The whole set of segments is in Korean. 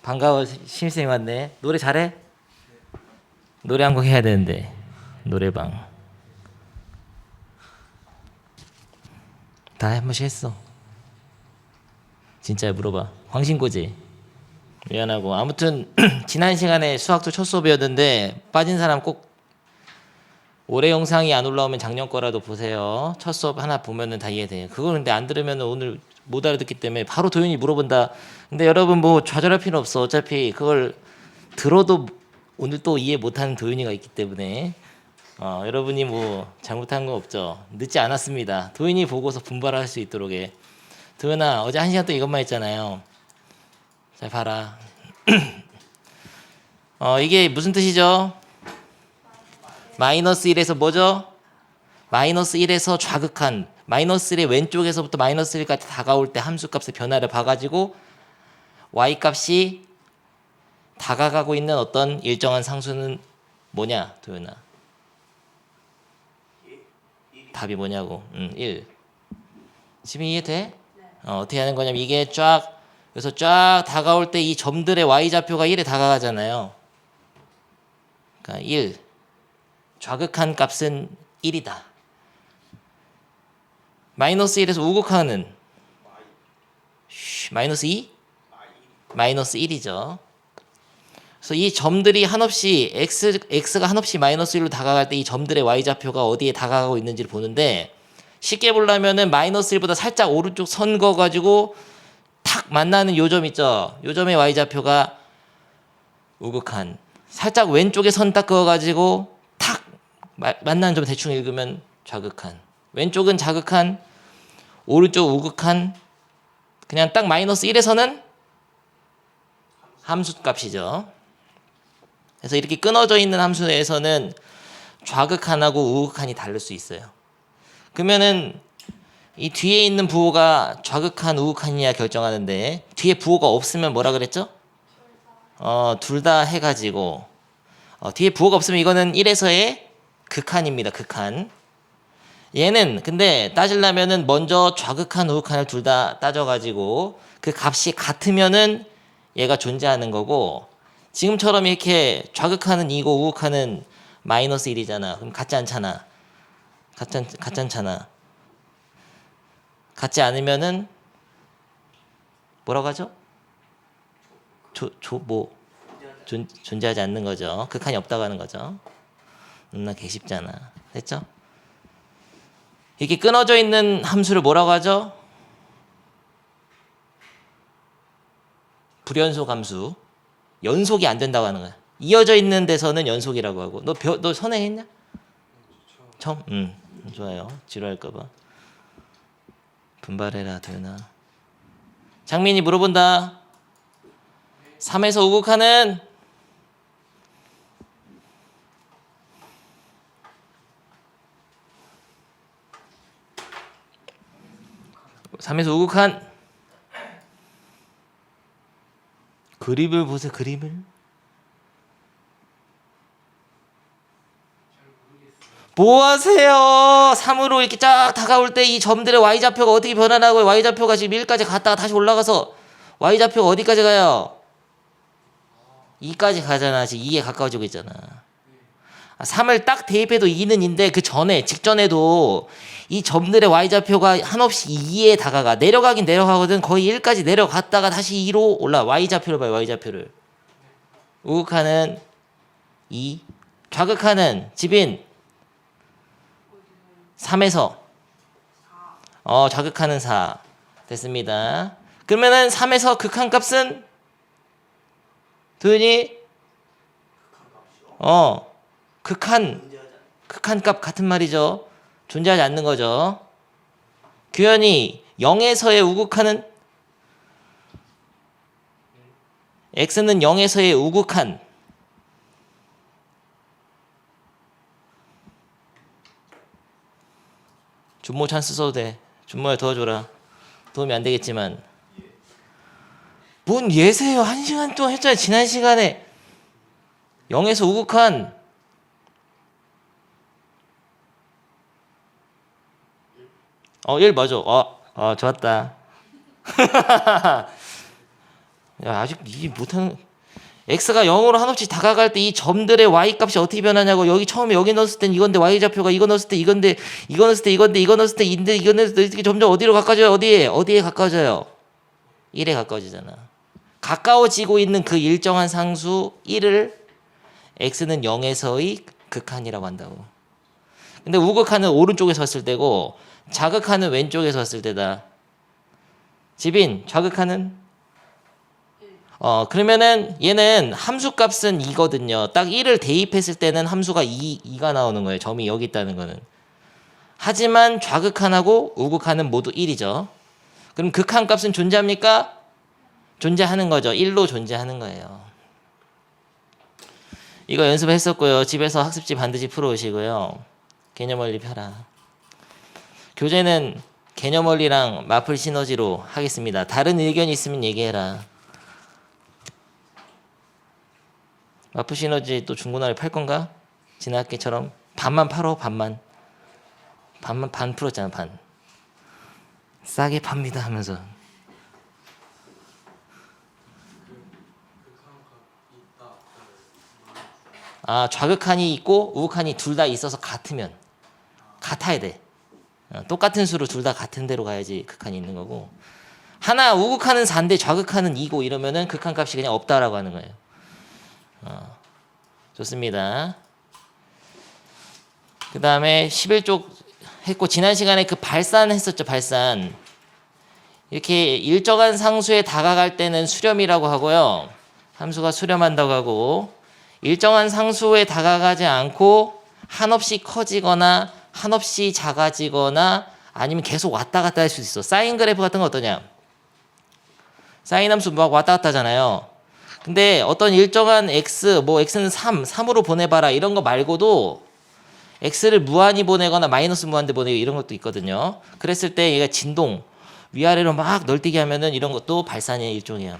반가워. 신입생 왔네. 노래 잘해? 노래 한 곡 해야 되는데. 노래방 다 한 번씩 했어. 진짜 물어봐. 광신고지. 미안하고. 아무튼 지난 시간에 수학도 첫 수업이었는데 빠진 사람 꼭 올해 영상이 안 올라오면 작년 거라도 보세요. 첫 수업 하나 보면은 다 이해돼요. 그걸 근데 안 들으면 오늘 못 알아듣기 때문에 바로 도윤이 물어본다. 근데 여러분 뭐 좌절할 필요 없어. 어차피 그걸 들어도 오늘 또 이해 못하는 도윤이가 있기 때문에 여러분이 뭐 잘못한 거 없죠. 늦지 않았습니다. 도윤이 보고서 분발할 수 있도록 해. 도윤아 어제 1시간 또 이것만 했잖아요. 잘 봐라. 이게 무슨 뜻이죠? 마이너스 1에서 뭐죠? 마이너스 1에서 좌극한 마이너스 1의 왼쪽에서부터 마이너스 1까지 다가올 때 함수값의 변화를 봐가지고 y값이 다가가고 있는 어떤 일정한 상수는 뭐냐 도윤아? 답이 뭐냐고. 1. 지금 이해돼? 어떻게 하는 거냐면 이게 그래서 쫙 다가올 때 이 점들의 y좌표가 1에 다가가잖아요. 그러니까 1. 좌극한 값은 1이다. 마이너스 1에서 우극한은 마이너스 2? 마이너스 1이죠. 그래서 이 점들이 한없이 x가 한없이 마이너스 1로 다가갈 때 이 점들의 y좌표가 어디에 다가가고 있는지를 보는데 쉽게 보려면은 마이너스 1보다 살짝 오른쪽 선 그어가지고 탁 만나는 요 점 있죠. 요 점의 y좌표가 우극한. 살짝 왼쪽에 선 딱 그어가지고 탁 만나는 점 대충 읽으면 좌극한. 왼쪽은 자극한, 오른쪽 우극한. 그냥 딱 마이너스 1에서는 함수값이죠. 그래서 이렇게 끊어져 있는 함수에서는 좌극한하고 우극한이 다를 수 있어요. 그러면은 이 뒤에 있는 부호가 좌극한, 우극한이냐 결정하는데 뒤에 부호가 없으면 뭐라 그랬죠? 둘 다 해가지고 뒤에 부호가 없으면 이거는 1에서의 극한입니다. 극한. 얘는 근데 따지려면은 먼저 좌극한, 우극한을 둘 다 따져가지고 그 값이 같으면은 얘가 존재하는 거고 지금처럼 이렇게 좌극한은 2고 우극한은 마이너스 1이잖아. 그럼 같지 않잖아. 같지 않잖아. 같지 않으면은 뭐라고 하죠? 존재하지 않는 거죠. 극한이 없다고 하는 거죠. 나 개 쉽잖아. 됐죠? 이렇게 끊어져 있는 함수를 뭐라고 하죠? 불연속 함수. 연속이 안 된다고 하는 거야. 이어져 있는 데서는 연속이라고 하고. 너 선행했냐? 처음? 좋아요. 지루할까봐. 분발해라 도윤아. 장민이 물어본다. 3에서 우극한은 3에서 우극한 그림을 보세요. 그림을. 뭐 하세요? 3으로 이렇게 쫙 다가올 때 이 점들의 y좌표가 어떻게 변하나고. y좌표가 지금 1까지 갔다가 다시 올라가서 y좌표가 어디까지 가요? 2까지 가잖아. 지금 2에 가까워지고 있잖아. 3을 딱 대입해도 2는 2인데 그 전에 직전에도 이 점들의 y좌표가 한없이 2에 다가가. 내려가긴 내려가거든. 거의 1까지 내려갔다가 다시 2로 올라. y좌표를 봐요. y좌표를. 우극하는 2. 좌극하는 지빈 3에서 좌극하는 4. 됐습니다. 그러면은 3에서 극한값은 도윤이 극한값 같은 말이죠. 존재하지 않는 거죠. 규현이 0에서의 우극한은 x는 0에서의 우극한 준모 찬스 써도 돼. 준모야 도와줘라. 도움이 안 되겠지만 뭔 예세요. 1시간 동안 했잖아요. 지난 시간에 0에서 우극한 1 맞아. 좋았다. 야, 아직 이 못하는 x가 0으로 한없이 다가갈 때 이 점들의 y 값이 어떻게 변하냐고. 여기 처음에 여기 넣었을 땐 이건데 y 좌표가 이거 넣었을 때 이건데 이거 넣었을 때 이건데 이거 넣었을 때 인데 이거 넣었을 때 이렇게 점점 어디로 가까워져요? 어디에 가까워져요? 1에 가까워지잖아. 가까워지고 있는 그 일정한 상수 1을 x는 0에서의 극한이라고 한다고. 근데 우극한은 오른쪽에 섰을 때고 자극한은 왼쪽에 섰을 때다. 지빈, 좌극한은? 그러면은 얘는 함수값은 2거든요. 딱 1을 대입했을 때는 함수가 2가 나오는 거예요. 점이 여기 있다는 거는. 하지만 좌극한하고 우극한은 모두 1이죠. 그럼 극한값은 존재합니까? 존재하는 거죠. 1로 존재하는 거예요. 이거 연습했었고요. 집에서 학습지 반드시 풀어오시고요. 개념원리 펴라. 교재는 개념원리랑 마플 시너지로 하겠습니다. 다른 의견이 있으면 얘기해라. 마플 시너지 또 중고나라에 팔 건가? 지난 학기처럼 반만 팔어. 반만 반 풀었잖아. 반 싸게 팝니다 하면서. 좌극한이 있고 우극한이 둘 다 있어서 같아야 돼. 똑같은 수로 둘 다 같은 데로 가야지 극한이 있는 거고. 하나 우극한은 4인데 좌극한은 2고 이러면은 극한값이 그냥 없다라고 하는 거예요. 좋습니다. 그 다음에 11쪽 했고 지난 시간에 그 발산 했었죠. 발산. 이렇게 일정한 상수에 다가갈 때는 수렴이라고 하고요. 함수가 수렴한다고 하고 일정한 상수에 다가가지 않고 한없이 커지거나 한없이 작아지거나 아니면 계속 왔다 갔다 할 수 있어. 사인 그래프 같은 거 어떠냐? 사인 함수 막 왔다 갔다 하잖아요. 근데 어떤 일정한 x, x는 3으로 보내봐라 이런 거 말고도 x를 무한히 보내거나 마이너스 무한대 보내고 이런 것도 있거든요. 그랬을 때 얘가 진동 위아래로 막 널뛰게 하면은 이런 것도 발산의 일종이야.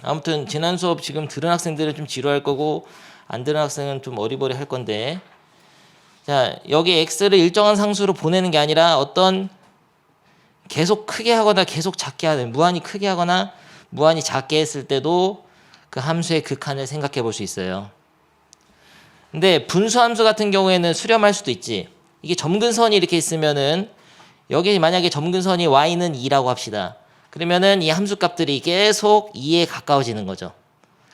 아무튼 지난 수업 지금 들은 학생들은 좀 지루할 거고 안 들은 학생은 좀 어리버리 할 건데, 자 여기 x를 일정한 상수로 보내는 게 아니라 어떤 계속 크게 하거나 계속 작게 하는, 무한히 크게 하거나 무한히 작게 했을 때도 그 함수의 극한을 생각해 볼 수 있어요. 근데 분수함수 같은 경우에는 수렴할 수도 있지. 이게 점근선이 이렇게 있으면은 여기 만약에 점근선이 y는 2라고 합시다. 그러면은 이 함수값들이 계속 2에 가까워지는 거죠.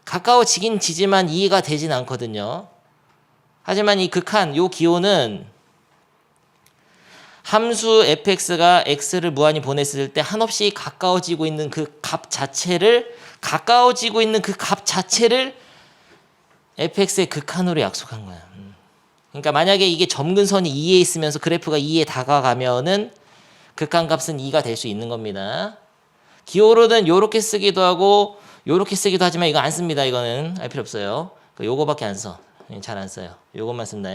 가까워지긴 지지만 2가 되진 않거든요. 하지만 이 극한, 요 기호는 함수 fx가 x를 무한히 보냈을 때 한없이 가까워지고 있는 그 값 자체를 fx의 극한으로 약속한 거야. 그러니까 만약에 이게 점근선이 2에 있으면서 그래프가 2에 다가가면은 극한값은 2가 될 수 있는 겁니다. 기호로는 요렇게 쓰기도 하고 요렇게 쓰기도 하지만 이거 안 씁니다. 이거는 알 필요 없어요. 요거밖에 안 써. 잘 안 써요. 요것만 쓴다.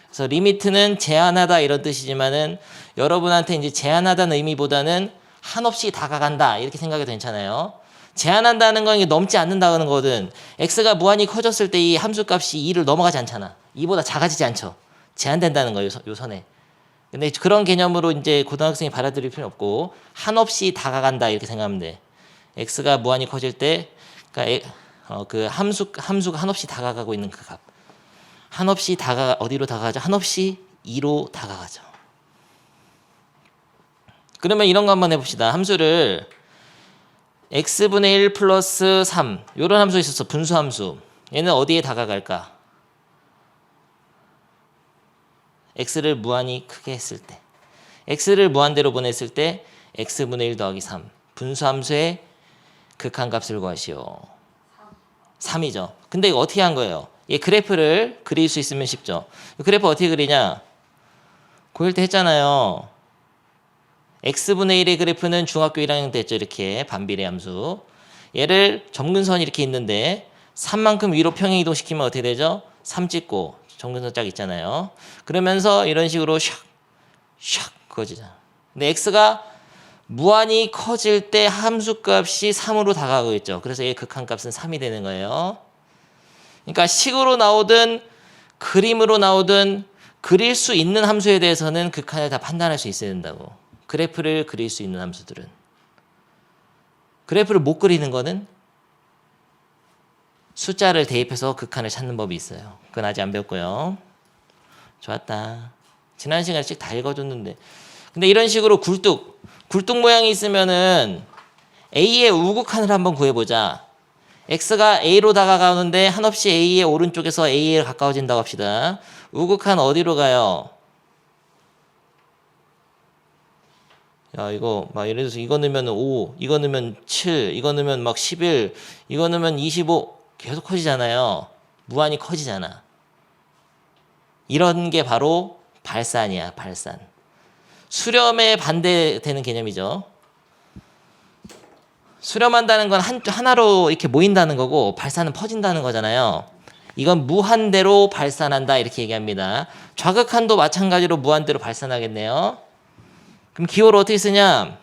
그래서 리미트는 제한하다 이런 뜻이지만은 여러분한테 이제 제한하다는 의미보다는 한없이 다가간다 이렇게 생각이 괜찮아요. 제한한다는 건 넘지 않는다는 거거든. x가 무한히 커졌을 때 이 함수값이 2를 넘어가지 않잖아. 2보다 작아지지 않죠. 제한된다는 거예요. 요 선에. 근데 그런 개념으로 이제 고등학생이 받아들일 필요는 없고 한없이 다가간다 이렇게 생각하면 돼. x가 무한히 커질 때 그러니까 그 함수가 한없이 다가가고 있는 그 값. 한없이 어디로 다가가죠? 한없이 2로 다가가죠. 그러면 이런 거 한번 해봅시다. 함수를 x분의 1 플러스 3 이런 함수 있었어. 분수함수. 얘는 어디에 다가갈까? x를 무한히 크게 했을 때, x를 무한대로 보냈을 때 x분의 1 더하기 3 분수함수의 극한값을 구하시오. 3이죠. 근데 이거 어떻게 한 거예요? 이 그래프를 그릴 수 있으면 쉽죠. 그래프 어떻게 그리냐? 고1 때 했잖아요. x분의 1의 그래프는 중학교 1학년 때 했죠. 이렇게 반비례 함수. 얘를 점근선이 이렇게 있는데 3만큼 위로 평행이동시키면 어떻게 되죠? 3 찍고 점근선 짝 있잖아요. 그러면서 이런 식으로 샥 그어지잖아. 근데 x가 무한히 커질 때 함수값이 3으로 다가가고 있죠. 그래서 얘 극한값은 3이 되는 거예요. 그러니까 식으로 나오든 그림으로 나오든 그릴 수 있는 함수에 대해서는 극한을 다 판단할 수 있어야 된다고. 그래프를 그릴 수 있는 함수들은. 그래프를 못 그리는 거는 숫자를 대입해서 극한을 찾는 법이 있어요. 그건 아직 안 배웠고요. 좋았다. 지난 시간에 책 다 읽어줬는데. 근데 이런 식으로 굴뚝 모양이 있으면은 A의 우극한을 한번 구해보자. X가 A로 다가가는데 한없이 A의 오른쪽에서 A에 가까워진다고 합시다. 우극한 어디로 가요? 야, 이거 막 예를 들어서 이거 넣으면 5, 이거 넣으면 7, 이거 넣으면 막 11, 이거 넣으면 25 계속 커지잖아요. 무한히 커지잖아. 이런 게 바로 발산이야, 발산. 수렴에 반대되는 개념이죠. 수렴한다는 건 하나로 이렇게 모인다는 거고 발산은 퍼진다는 거잖아요. 이건 무한대로 발산한다 이렇게 얘기합니다. 좌극한도 마찬가지로 무한대로 발산하겠네요. 그럼 기호를 어떻게 쓰냐?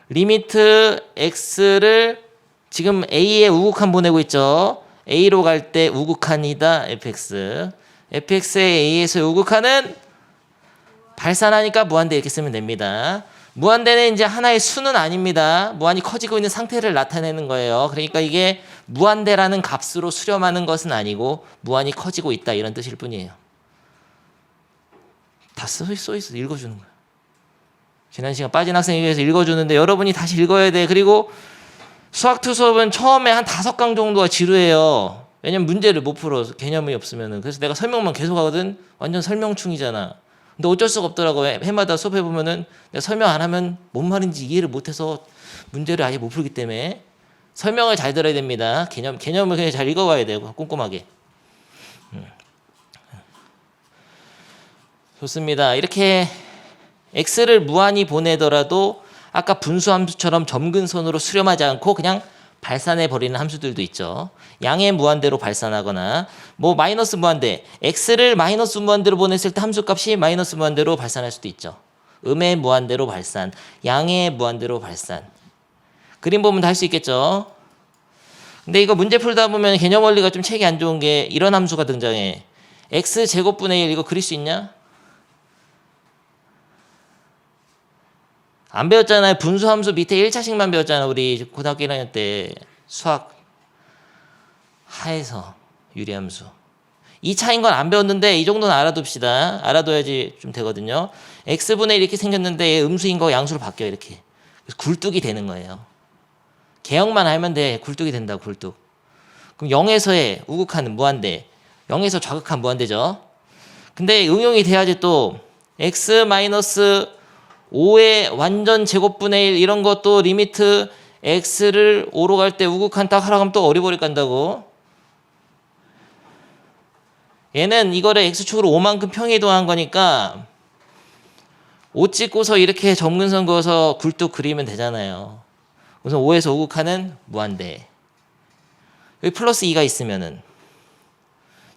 리미트 x를 지금 a의 우극한 보내고 있죠. a로 갈 때 우극한이다 fx. fx의 a에서의 우극한은 발산하니까 무한대 이렇게 쓰면 됩니다. 무한대는 이제 하나의 수는 아닙니다. 무한히 커지고 있는 상태를 나타내는 거예요. 그러니까 이게 무한대라는 값으로 수렴하는 것은 아니고 무한히 커지고 있다 이런 뜻일 뿐이에요. 다 써 있어 읽어주는 거야. 지난 시간 빠진 학생에 위해서 읽어주는데 여러분이 다시 읽어야 돼. 그리고 수학2 수업은 처음에 한 5강 정도가 지루해요. 왜냐면 문제를 못 풀어 개념이 없으면은. 그래서 내가 설명만 계속 하거든. 완전 설명충이잖아. 근데 어쩔 수가 없더라고. 해마다 수업해 보면은 내가 설명 안 하면 뭔 말인지 이해를 못해서 문제를 아예 못 풀기 때문에 설명을 잘 들어야 됩니다. 개념을 그냥 잘 읽어봐야 돼요. 꼼꼼하게. 좋습니다. 이렇게 x를 무한히 보내더라도 아까 분수함수처럼 점근선으로 수렴하지 않고 그냥 발산해 버리는 함수들도 있죠. 양의 무한대로 발산하거나 뭐 마이너스 무한대, x를 마이너스 무한대로 보냈을 때 함수값이 마이너스 무한대로 발산할 수도 있죠. 음의 무한대로 발산, 양의 무한대로 발산. 그림 보면 다 할 수 있겠죠. 근데 이거 문제 풀다 보면 개념 원리가 좀 책이 안 좋은 게 이런 함수가 등장해. x 제곱분의 1 이거 그릴 수 있냐? 안 배웠잖아요. 분수함수 밑에 1차식만 배웠잖아. 우리 고등학교 1학년 때 수학 하에서 유리함수. 2차인 건 안 배웠는데 이 정도는 알아둡시다. 알아둬야지 좀 되거든요. x분의 1 이렇게 생겼는데 음수인 거 양수로 바뀌어 이렇게. 그래서 굴뚝이 되는 거예요. 개혁만 하면 돼. 굴뚝이 된다. 굴뚝. 그럼 0에서의 우극한 무한대, 0에서 좌극한 무한대죠. 근데 응용이 돼야지 또 x 마이너스 5의 완전 제곱분의 1 이런 것도 리미트 x를 5로 갈 때 우극한 딱 하라고 하면 또 어리버리 간다고. 얘는 이거를 x축으로 5만큼 평이동한 거니까 5 찍고서 이렇게 점근선 그어서 굴뚝 그리면 되잖아요. 우선 5에서 우극한은 무한대. 여기 플러스 2가 있으면은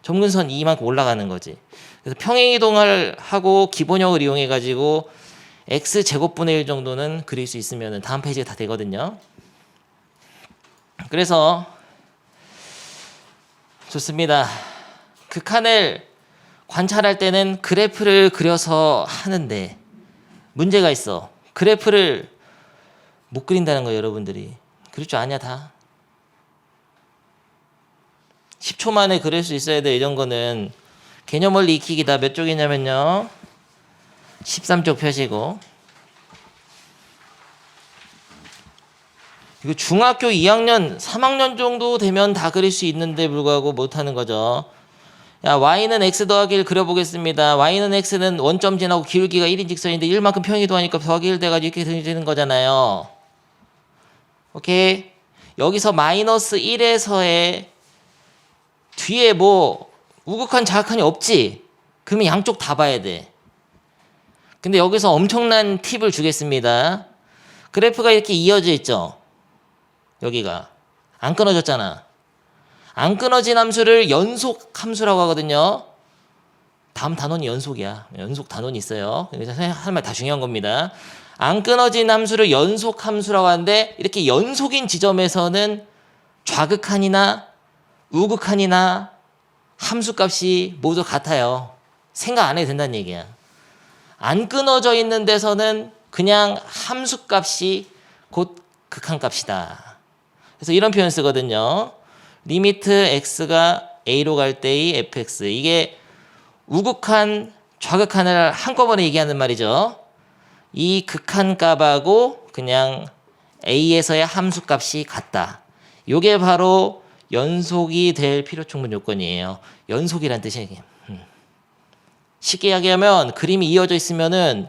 점근선 2만큼 올라가는 거지. 그래서 평행이동을 하고 기본형을 이용해 가지고 x 제곱분의 1 정도는 그릴 수 있으면 다음 페이지에 다 되거든요. 그래서 좋습니다. 극한을 관찰할 때는 그래프를 그려서 하는데 문제가 있어. 그래프를 못 그린다는 거예요. 여러분들이. 그릴 줄 아냐 다. 10초 만에 그릴 수 있어야 돼. 이런 거는 개념 원리 익히기다. 몇 쪽이냐면요. 13쪽 펴시고. 이거 중학교 2학년, 3학년 정도 되면 다 그릴 수 있는데 불구하고 못하는 거죠. 야, y는 x 더하기 1 그려보겠습니다. y는 x는 원점 지나고 기울기가 1인 직선인데 1만큼 평이동하니까 더하기 1 돼가지고 이렇게 되는 거잖아요. 오케이? 여기서 마이너스 1에서의 뒤에 뭐 우극한 좌극한이 없지? 그러면 양쪽 다 봐야 돼. 근데 여기서 엄청난 팁을 주겠습니다. 그래프가 이렇게 이어져 있죠. 여기가 안 끊어졌잖아. 안 끊어진 함수를 연속 함수라고 하거든요. 다음 단원이 연속이야. 연속 단원이 있어요. 그래서 할 말 다 중요한 겁니다. 안 끊어진 함수를 연속 함수라고 하는데 이렇게 연속인 지점에서는 좌극한이나 우극한이나 함수값이 모두 같아요. 생각 안 해도 된다는 얘기야. 안 끊어져 있는 데서는 그냥 함수값이 곧 극한값이다. 그래서 이런 표현 쓰거든요. 리미트 x가 a로 갈 때의 fx. 이게 우극한, 좌극한을 한꺼번에 얘기하는 말이죠. 이 극한 값하고 그냥 a에서의 함수값이 같다. 요게 바로 연속이 될 필요 충분 요건이에요. 연속이란 뜻이에요. 쉽게 이야기하면 그림이 이어져 있으면은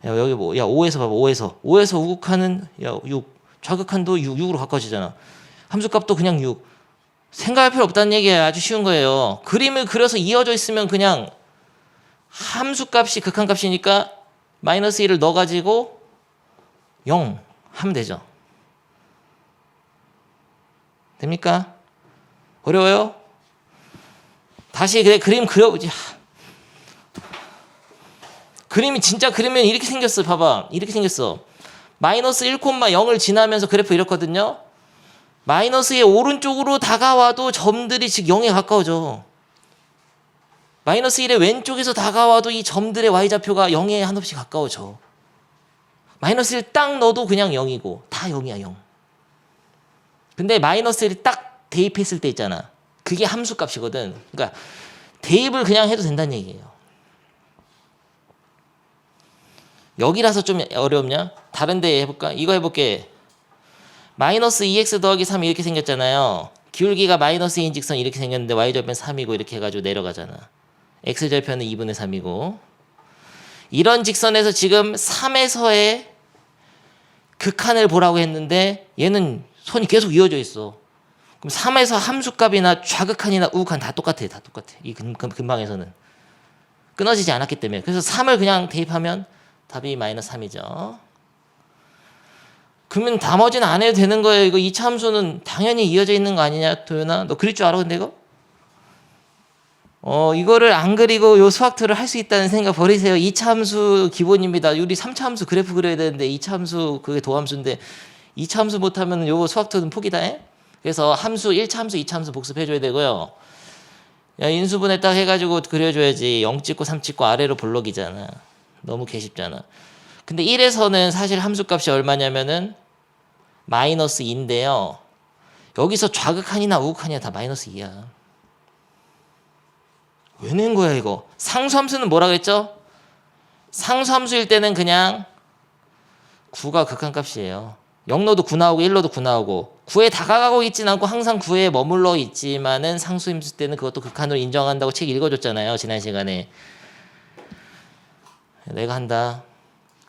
야, 여기 뭐, 야, 5에서 봐봐, 5에서 우극한은, 야, 6, 좌극한도 6으로 가까워지잖아. 함수값도 그냥 6. 생각할 필요 없다는 얘기예요. 아주 쉬운 거예요. 그림을 그려서 이어져 있으면 그냥 함수값이 극한값이니까 마이너스 1을 넣어가지고 0 하면 되죠. 됩니까? 어려워요? 다시 그림 그려보지. 그림이 진짜 그리면 이렇게 생겼어. 봐봐. 이렇게 생겼어. 마이너스 1,0을 지나면서 그래프 이렇거든요. 마이너스의 오른쪽으로 다가와도 점들이 즉 0에 가까워져. 마이너스 1의 왼쪽에서 다가와도 이 점들의 y좌표가 0에 한없이 가까워져. 마이너스 1 딱 넣어도 그냥 0이고 다 0이야 0. 근데 마이너스 1이 딱 대입했을 때 있잖아. 그게 함수값이거든. 그러니까 대입을 그냥 해도 된다는 얘기예요. 여기라서 좀 어렵냐? 다른 데 해볼까? 이거 해볼게. 마이너스 2x 더하기 3 이렇게 생겼잖아요. 기울기가 마이너스 2인 직선 이렇게 생겼는데 y절편 3이고 이렇게 해가지고 내려가잖아. x절편은 2분의 3이고 이런 직선에서 지금 3에서의 극한을 보라고 했는데 얘는 선이 계속 이어져 있어. 그럼 3에서 함수값이나 좌극한이나 우극한 다 똑같아. 다 똑같아. 이 근방에서는. 끊어지지 않았기 때문에. 그래서 3을 그냥 대입하면 답이 마이너스 3이죠. 그러면 나머지는 안 해도 되는 거예요. 이거 2차 함수는 당연히 이어져 있는 거 아니냐, 도연아? 너 그릴 줄 알아, 근데 이거? 이거를 안 그리고 요 수학투를 할 수 있다는 생각 버리세요. 2차 함수 기본입니다. 우리 3차 함수 그래프 그려야 되는데 2차 함수 그게 도함수인데 2차 함수 못하면 요 수학투는 포기다 해? 그래서 함수 1차 함수, 2차 함수 복습해줘야 되고요. 야, 인수분해 딱 해가지고 그려줘야지. 0 찍고 3 찍고 아래로 볼록이잖아. 너무 개쉽잖아. 근데 1에서는 사실 함수값이 얼마냐면은 마이너스 2인데요. 여기서 좌극한이나 우극한이나 다 마이너스 2야. 왜 낸 거야 이거? 상수함수는 뭐라 그랬죠? 상수함수일 때는 그냥 9가 극한값이에요. 0 넣어도 9 나오고 1 넣어도 9 나오고 9에 다가가고 있진 않고 항상 9에 머물러 있지만은 상수함수 때는 그것도 극한으로 인정한다고 책 읽어줬잖아요. 지난 시간에. 내가 한다.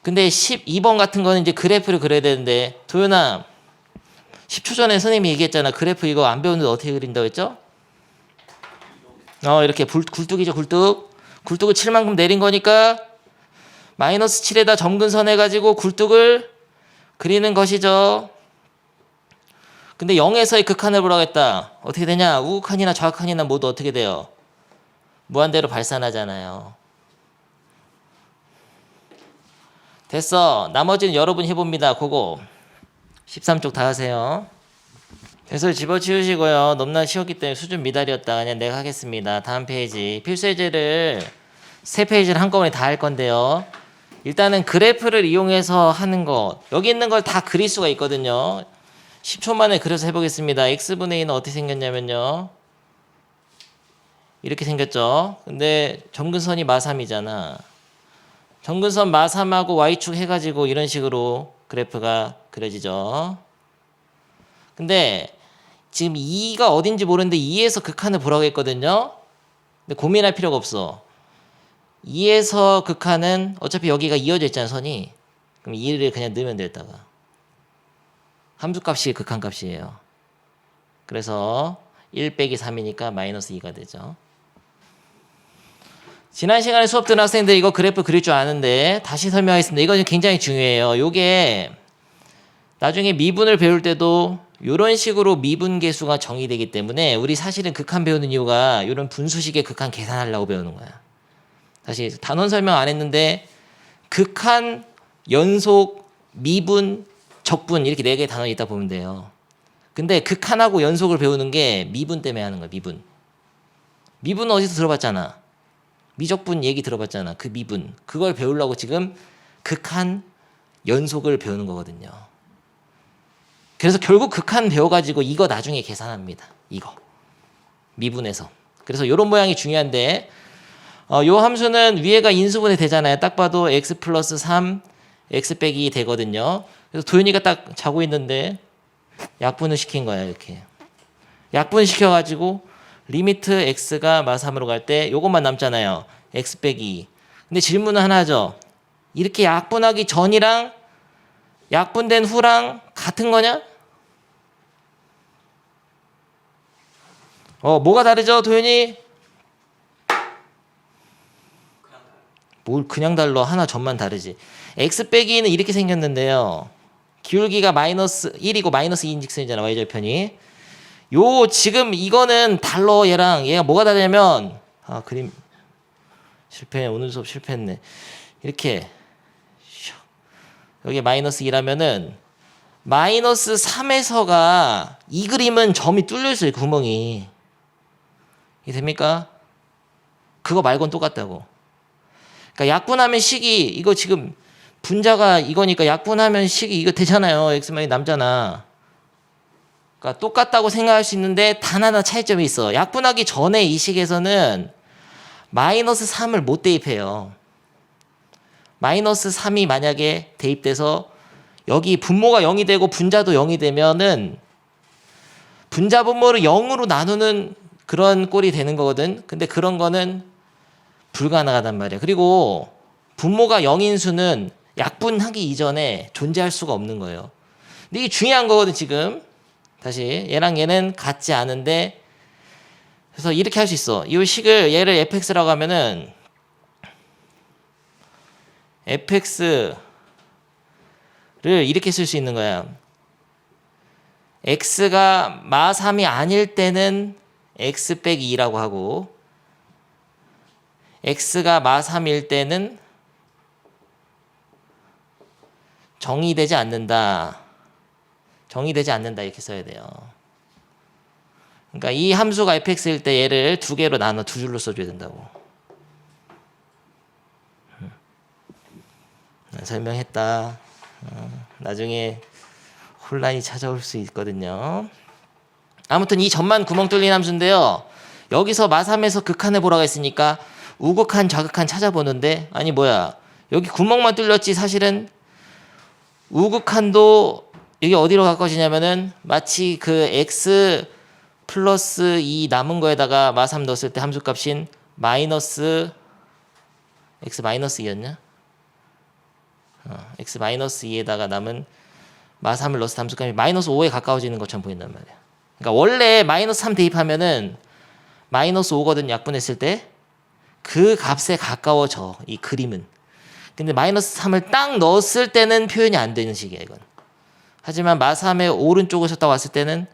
근데 12번 같은 거는 이제 그래프를 그려야 되는데 도연아 10초 전에 선생님이 얘기했잖아. 그래프 이거 안 배우는데 어떻게 그린다고 했죠? 이렇게 굴뚝이죠. 굴뚝을 칠 만큼 내린 거니까 마이너스 7에다 점근선 해가지고 굴뚝을 그리는 것이죠. 근데 0에서의 극한을 보라고 했다. 어떻게 되냐? 우극한이나 좌극한이나 모두 어떻게 돼요? 무한대로 발산하잖아요. 됐어. 나머지는 여러분이 해봅니다. 그거 13쪽 다 하세요. 그래서 집어치우시고요. 너무나 쉬웠기 때문에 수준 미달이었다. 그냥 내가 하겠습니다. 다음 페이지. 필수 예제를 3페이지를 한꺼번에 다 할 건데요. 일단은 그래프를 이용해서 하는 거. 여기 있는 걸 다 그릴 수가 있거든요. 10초 만에 그려서 해보겠습니다. x분의 2는 어떻게 생겼냐면요. 이렇게 생겼죠. 근데 점근선이 마3이잖아. 점근선 마3하고 y축 해가지고 이런 식으로 그래프가 그려지죠. 근데 지금 2가 어딘지 모르는데 2에서 극한을 보라고 했거든요. 근데 고민할 필요가 없어. 2에서 극한은 어차피 여기가 이어져 있잖아, 선이. 그럼 2를 그냥 넣으면 되다가. 함수값이 극한값이에요. 그래서 1 빼기 3이니까 마이너스 2가 되죠. 지난 시간에 수업 들은 학생들 이거 그래프 그릴 줄 아는데 다시 설명하겠습니다. 이거 굉장히 중요해요. 요게 나중에 미분을 배울 때도 이런 식으로 미분 계수가 정의되기 때문에 우리 사실은 극한 배우는 이유가 이런 분수식의 극한 계산하려고 배우는 거야. 다시 단원 설명 안 했는데 극한, 연속, 미분, 적분 이렇게 4개의 단원이 있다 보면 돼요. 근데 극한하고 연속을 배우는 게 미분 때문에 하는 거야. 미분. 미분은 어디서 들어봤잖아. 미적분 얘기 들어봤잖아. 그 미분. 그걸 배우려고 지금 극한, 연속을 배우는 거거든요. 그래서 결국 극한 배워가지고 이거 나중에 계산합니다. 이거 미분해서. 그래서 이런 모양이 중요한데 요 함수는 위에가 인수분해 되잖아요. 딱 봐도 x 플러스 3 x 빼기 2 되거든요. 그래서 도윤이가 딱 자고 있는데 약분을 시킨 거야. 이렇게 약분 시켜가지고 리미트 x가 마3으로 갈 때 요것만 남잖아요. x 빼기 2. 근데 질문은 하나죠. 이렇게 약분하기 전이랑 약분된 후랑 같은 거냐? 뭐가 다르죠, 도윤이? 뭘 그냥 달러. 하나 점만 다르지. x 빼기는 이렇게 생겼는데요. 기울기가 마이너스 1이고 마이너스 2인 직선이잖아, y절편이. 요 지금 이거는 달러. 얘가 뭐가 다르냐면 그림 실패. 오늘 수업 실패했네. 이렇게 여기 마이너스 2라면은 마이너스 3에서가 이 그림은 점이 뚫려 있어요. 구멍이. 이게 됩니까? 그거 말고는 똑같다고. 그러니까 약분하면 식이 이거 지금 분자가 이거니까 약분하면 식이 이거 되잖아요. x만이 남잖아. 그러니까 똑같다고 생각할 수 있는데 단 하나 차이점이 있어. 약분하기 전에 이 식에서는 마이너스 3을 못 대입해요. 마이너스 3이 만약에 대입돼서 여기 분모가 0이 되고 분자도 0이 되면은 분자 분모를 0으로 나누는 그런 꼴이 되는 거거든. 근데 그런 거는 불가능하단 말이야. 그리고 분모가 0인 수는 약분하기 이전에 존재할 수가 없는 거예요. 근데 이게 중요한 거거든 지금. 다시 얘랑 얘는 같지 않은데 그래서 이렇게 할 수 있어. 이 식을 얘를 fx라고 하면은 fx를 이렇게 쓸 수 있는 거야. x가 마3이 아닐 때는 x 빼기 2라고 하고 x가 마3일 때는 정의되지 않는다. 정의되지 않는다 이렇게 써야 돼요. 그러니까 이 함수가 fx일 때 얘를 두 개로 나눠 두 줄로 써줘야 된다고. 설명했다. 나중에 혼란이 찾아올 수 있거든요. 아무튼 이 점만 구멍 뚫린 함수인데요. 여기서 마3에서 극한의 보라가 있으니까 우극한 좌극한 찾아보는데 아니 뭐야 여기 구멍만 뚫렸지 사실은 우극한도 여기 어디로 가까워지냐면은 마치 그 x 플러스 2 남은 거에다가 마3 넣었을 때 함수값인 마이너스 x 마이너스 2였냐? x 마이너스 2에다가 남은 마3을 넣었을 때 함수값이 마이너스 5에 가까워지는 것처럼 보인단 말이야. 그러니까 원래 마이너스 3 대입하면은 마이너스 5거든 약분했을 때 그 값에 가까워져 이 그림은. 근데 마이너스 3을 딱 넣었을 때는 표현이 안 되는 식이야 이건. 하지만 마3의 오른쪽에서 딱 왔을 때는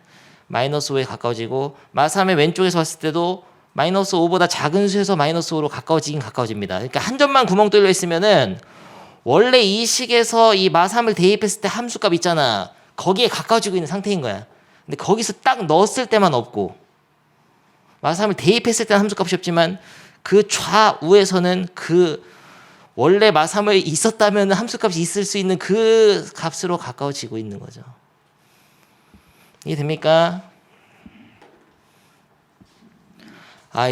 마이너스 5에 가까워지고 마3의 왼쪽에서 왔을 때도 마이너스 5보다 작은 수에서 마이너스 5로 가까워지긴 가까워집니다. 그러니까 한 점만 구멍 뚫려 있으면은 원래 이 식에서 이 마3을 대입했을 때 함수값 있잖아. 거기에 가까워지고 있는 상태인 거야. 근데 거기서 딱 넣었을 때만 없고 마3을 대입했을 때는 함수값이 없지만 그 좌우에서는 그 원래 마3을 있었다면 함수값이 있을 수 있는 그 값으로 가까워지고 있는 거죠. 이해됩니까?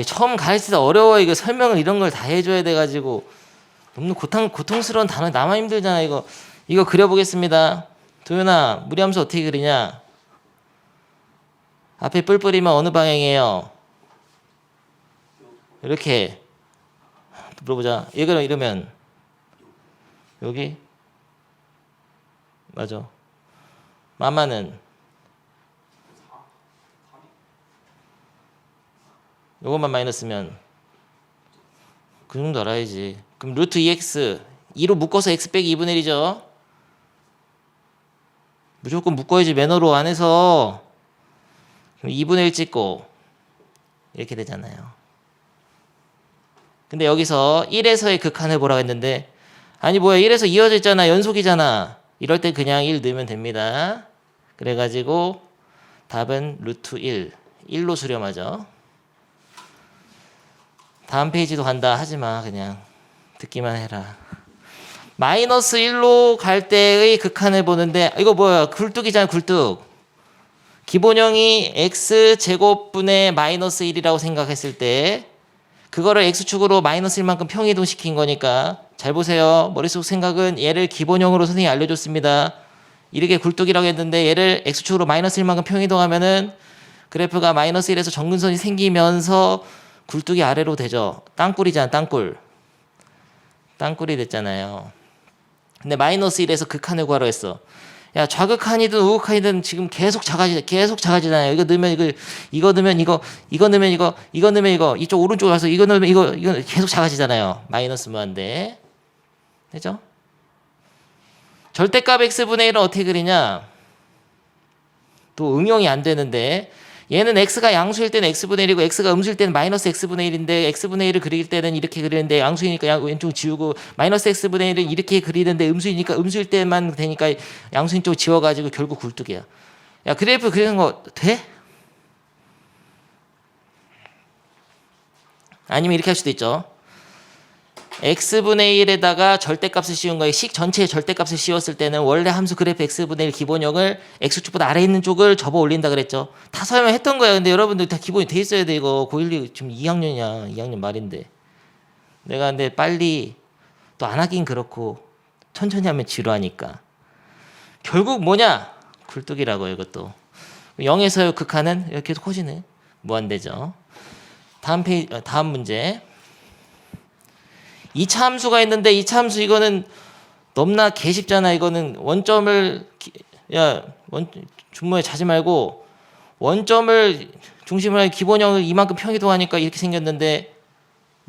처음 가르치다 어려워. 이거 설명을 이런 걸 다 해줘야 돼가지고 너무 고통스러운 단어 나만 힘들잖아. 이거 그려보겠습니다. 도윤아, 무리함수 어떻게 그리냐? 앞에 뿔뿔이면 어느 방향이에요? 이렇게 물어보자. 얘가 이러면 여기 맞아. 마마는 요것만 마이너스면 그 정도 알아야지. 그럼 루트 2x 2로 묶어서 x 빼기 2분의 1이죠. 무조건 묶어야지 매너로 안 해서. 그럼 2분의 1 찍고 이렇게 되잖아요. 근데 여기서 1에서의 극한을 보라고 했는데 아니 뭐야 1에서 이어져 있잖아. 연속이잖아. 이럴 때 그냥 1 넣으면 됩니다. 그래가지고 답은 루트 1로 수렴하죠. 다음 페이지도 간다 하지마. 그냥 듣기만 해라. 마이너스 1로 갈 때의 극한을 보는데 이거 뭐야 굴뚝이잖아. 굴뚝. 기본형이 x제곱분의 마이너스 1이라고 생각했을 때 그거를 x축으로 마이너스 1만큼 평이동시킨 거니까 잘 보세요. 머릿속 생각은 얘를 기본형으로 선생님이 알려줬습니다. 이렇게 굴뚝이라고 했는데 얘를 x축으로 마이너스 1만큼 평이동하면은 그래프가 마이너스 1에서 정근선이 생기면서 굴뚝이 아래로 되죠. 땅굴이잖아, 땅굴. 땅굴이 됐잖아요. 근데 마이너스 1에서 극한을 구하러 했어. 야, 좌극한이든 우극한이든 지금 계속 작아지잖아요. 이거 넣으면 이거 넣으면 이거 넣으면 이거 넣으면 이거, 이쪽 오른쪽으로 가서 이거 넣으면 이거 계속 작아지잖아요. 마이너스 무한대. 되죠? 절대값 x분의 1은 어떻게 그리냐? 또 응용이 안 되는데 얘는 x가 양수일 때는 x분의 1이고 x가 음수일 때는 마이너스 x분의 1인데 x분의 1을 그릴 때는 이렇게 그리는데 양수이니까 왼쪽 지우고 마이너스 x분의 1을 이렇게 그리는데 음수이니까 음수일 때만 되니까 양수인 쪽 지워가지고 결국 굴뚝이야. 야, 그래프 그리는 거 돼? 아니면 이렇게 할 수도 있죠. x분의 1에다가 절대값을 씌운 거예요. 식 전체에 절대값을 씌웠을 때는 원래 함수 그래프 x분의 1 기본형을 x축보다 아래 있는 쪽을 접어 올린다 그랬죠. 다 설명했던 거예요. 근데 여러분들 다 기본이 돼 있어야 돼. 이거 고1 지금 2학년이야. 2학년 말인데. 내가 근데 빨리 또 안 하긴 그렇고 천천히 하면 지루하니까. 결국 뭐냐? 굴뚝이라고요. 이것도. 0에서의 극한은 이렇게 계속 커지네. 무한대죠. 다음 문제. 2차 함수가 있는데 2차 함수 이거는 너무나 개쉽잖아. 이거는 원점을 준모에 자지 말고 원점을 중심으로 한 기본형을 이만큼 평이동하니까 이렇게 생겼는데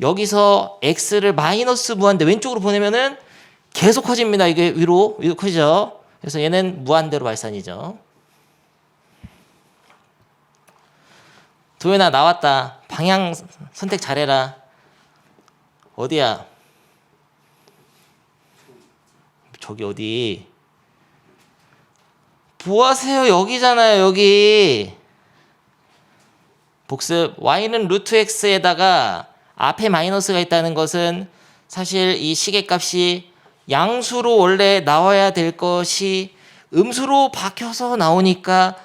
여기서 x를 마이너스 무한대 왼쪽으로 보내면은 계속 커집니다. 이게 위로 커지죠. 그래서 얘는 무한대로 발산이죠. 도현아 나왔다. 방향 선택 잘해라. 어디야? 저기 어디? 뭐하세요? 여기잖아요. 여기. 복습. y는 루트 x에다가 앞에 마이너스가 있다는 것은 사실 이 시계값이 양수로 원래 나와야 될 것이 음수로 바뀌어서 나오니까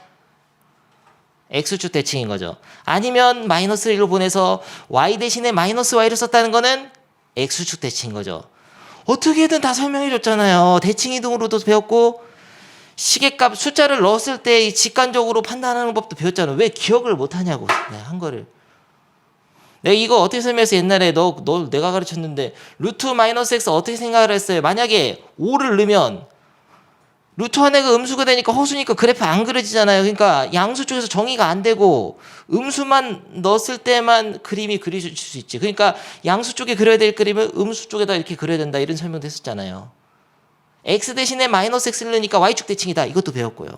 x축 대칭인 거죠. 아니면 마이너스 1로 보내서 y 대신에 마이너스 y를 썼다는 거는 x축 대칭인 거죠. 어떻게든 다 설명해 줬잖아요. 대칭 이동으로도 배웠고 시계값 숫자를 넣었을 때 직관적으로 판단하는 법도 배웠잖아요. 왜 기억을 못 하냐고. 한 거를. 내가 이거 어떻게 설명해서 옛날에 너 내가 가르쳤는데 루트 마이너스 x 어떻게 생각을 했어요? 만약에 5를 넣으면 루트 안에가 음수가 되니까 허수니까 그래프 안 그려지잖아요. 그러니까 양수 쪽에서 정의가 안 되고 음수만 넣었을 때만 그림이 그려질 수 있지. 그러니까 양수 쪽에 그려야 될 그림을 음수 쪽에다 이렇게 그려야 된다. 이런 설명도 했었잖아요. x 대신에 마이너스 x를 넣으니까 y축 대칭이다. 이것도 배웠고요.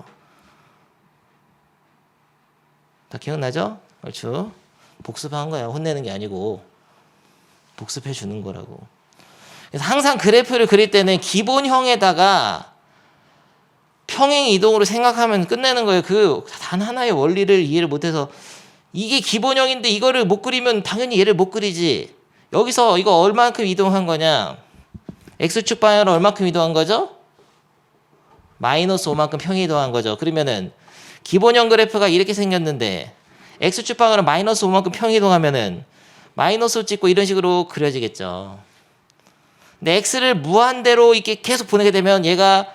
다 기억나죠? 그렇죠. 복습한 거야. 혼내는 게 아니고 복습해 주는 거라고. 그래서 항상 그래프를 그릴 때는 기본형에다가 평행 이동으로 생각하면 끝내는 거예요. 그 단 하나의 원리를 이해를 못해서 이게 기본형인데 이거를 못 그리면 당연히 얘를 못 그리지. 여기서 이거 얼만큼 이동한 거냐? x축 방향으로 얼만큼 이동한 거죠? 마이너스 5만큼 평행 이동한 거죠. 그러면은 기본형 그래프가 이렇게 생겼는데 x축 방향으로 마이너스 5만큼 평행 이동하면은 마이너스 5 찍고 이런 식으로 그려지겠죠. 근데 x를 무한대로 이렇게 계속 보내게 되면 얘가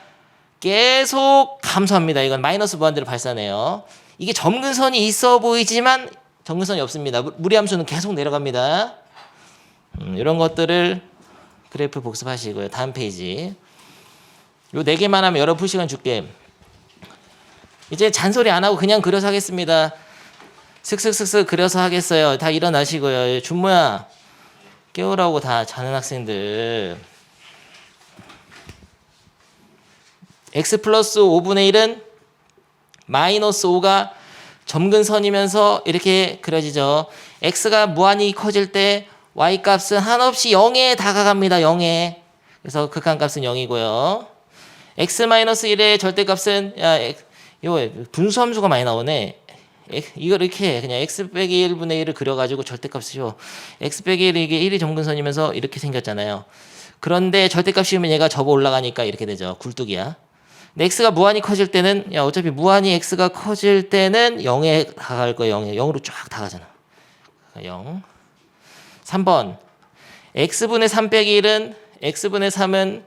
계속 감소합니다. 이건 마이너스 무한대로 발산해요. 이게 점근선이 있어 보이지만 점근선이 없습니다. 무리함수는 계속 내려갑니다. 이런 것들을 그래프 복습하시고요. 다음 페이지. 요 4개만 하면 여러분 풀 시간 줄게. 이제 잔소리 안 하고 그냥 그려서 하겠습니다. 슥슥슥슥 그려서 하겠어요. 다 일어나시고요. 준모야 깨우라고 다 자는 학생들. x 플러스 5분의 1은 마이너스 5가 점근선이면서 이렇게 그려지죠. x가 무한히 커질 때 y 값은 한없이 0에 다가갑니다. 0에. 그래서 극한값은 0이고요. x-1의 절대값은 이거 분수함수가 많이 나오네. 이걸 이렇게 그냥 x 빼기 1분의 1을 그려가지고 절대값 씌워. x 빼기 1이 이게 1이 점근선이면서 이렇게 생겼잖아요. 그런데 절대값 씌우면 얘가 접어 올라가니까 이렇게 되죠. 굴뚝이야. 근데 x가 무한히 커질 때는 어차피 무한히 x가 커질 때는 0에 다가갈 거예요. 0으로 쫙 다가잖아. 0. 3번 x분의 3 빼기 1은 x분의 3은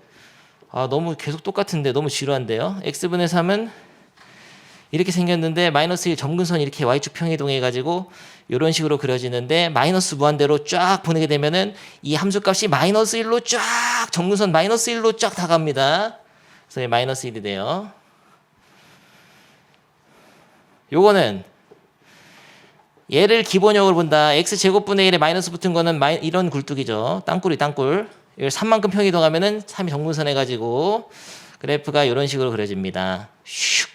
너무 계속 똑같은데 너무 지루한데요. x분의 3은 이렇게 생겼는데 마이너스 1 점근선이 이렇게 y축 평이동해 가지고 이런 식으로 그려지는데 마이너스 무한대로 쫙 보내게 되면은 이 함수값이 마이너스 1로 쫙 점근선 마이너스 1로 쫙 다갑니다. 그래서 마이너스 1이 돼요. 요거는 얘를 기본역으로 본다. x제곱분의 1에 마이너스 붙은 거는 이런 굴뚝이죠. 땅굴이 땅굴. 이걸 3만큼 평이동하면은 3이 정분선 해가지고 그래프가 이런 식으로 그려집니다. 슉,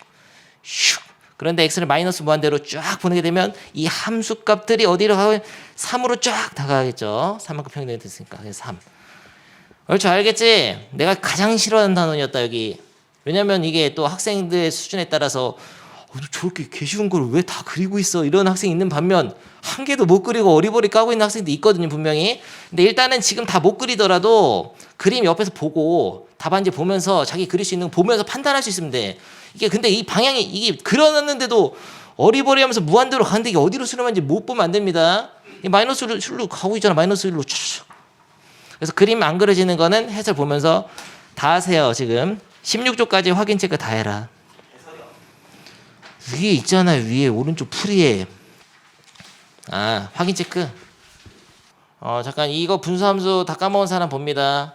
슉. 그런데 x를 마이너스 무한대로 쫙 보내게 되면 이 함수값들이 어디로 가면 3으로 쫙 다가가겠죠. 3만큼 평이동이 됐으니까. 그래서 3. 그렇죠. 알겠지? 내가 가장 싫어하는 단원이었다 여기. 왜냐면 이게 또 학생들의 수준에 따라서 저렇게 개 쉬운 걸 왜 다 그리고 있어 이런 학생이 있는 반면 한 개도 못 그리고 어리버리 까고 있는 학생도 있거든요 분명히. 근데 일단은 지금 다 못 그리더라도 그림 옆에서 보고 답안지 보면서 자기 그릴 수 있는 거 보면서 판단할 수 있으면 돼. 이게 근데 이 방향이 이게 그려놨는데도 어리버리 하면서 무한대로 가는데 이게 어디로 수렴하는지 못 보면 안 됩니다. 마이너스 1로 가고 있잖아. 마이너스 1로 그래서 그림 안 그려지는 거는 해설 보면서 다 하세요. 지금 16조까지 확인 체크 다 해라. 위에 있잖아. 위에 오른쪽 풀이에 확인 체크. 잠깐 이거 분수함수 다 까먹은 사람 봅니다.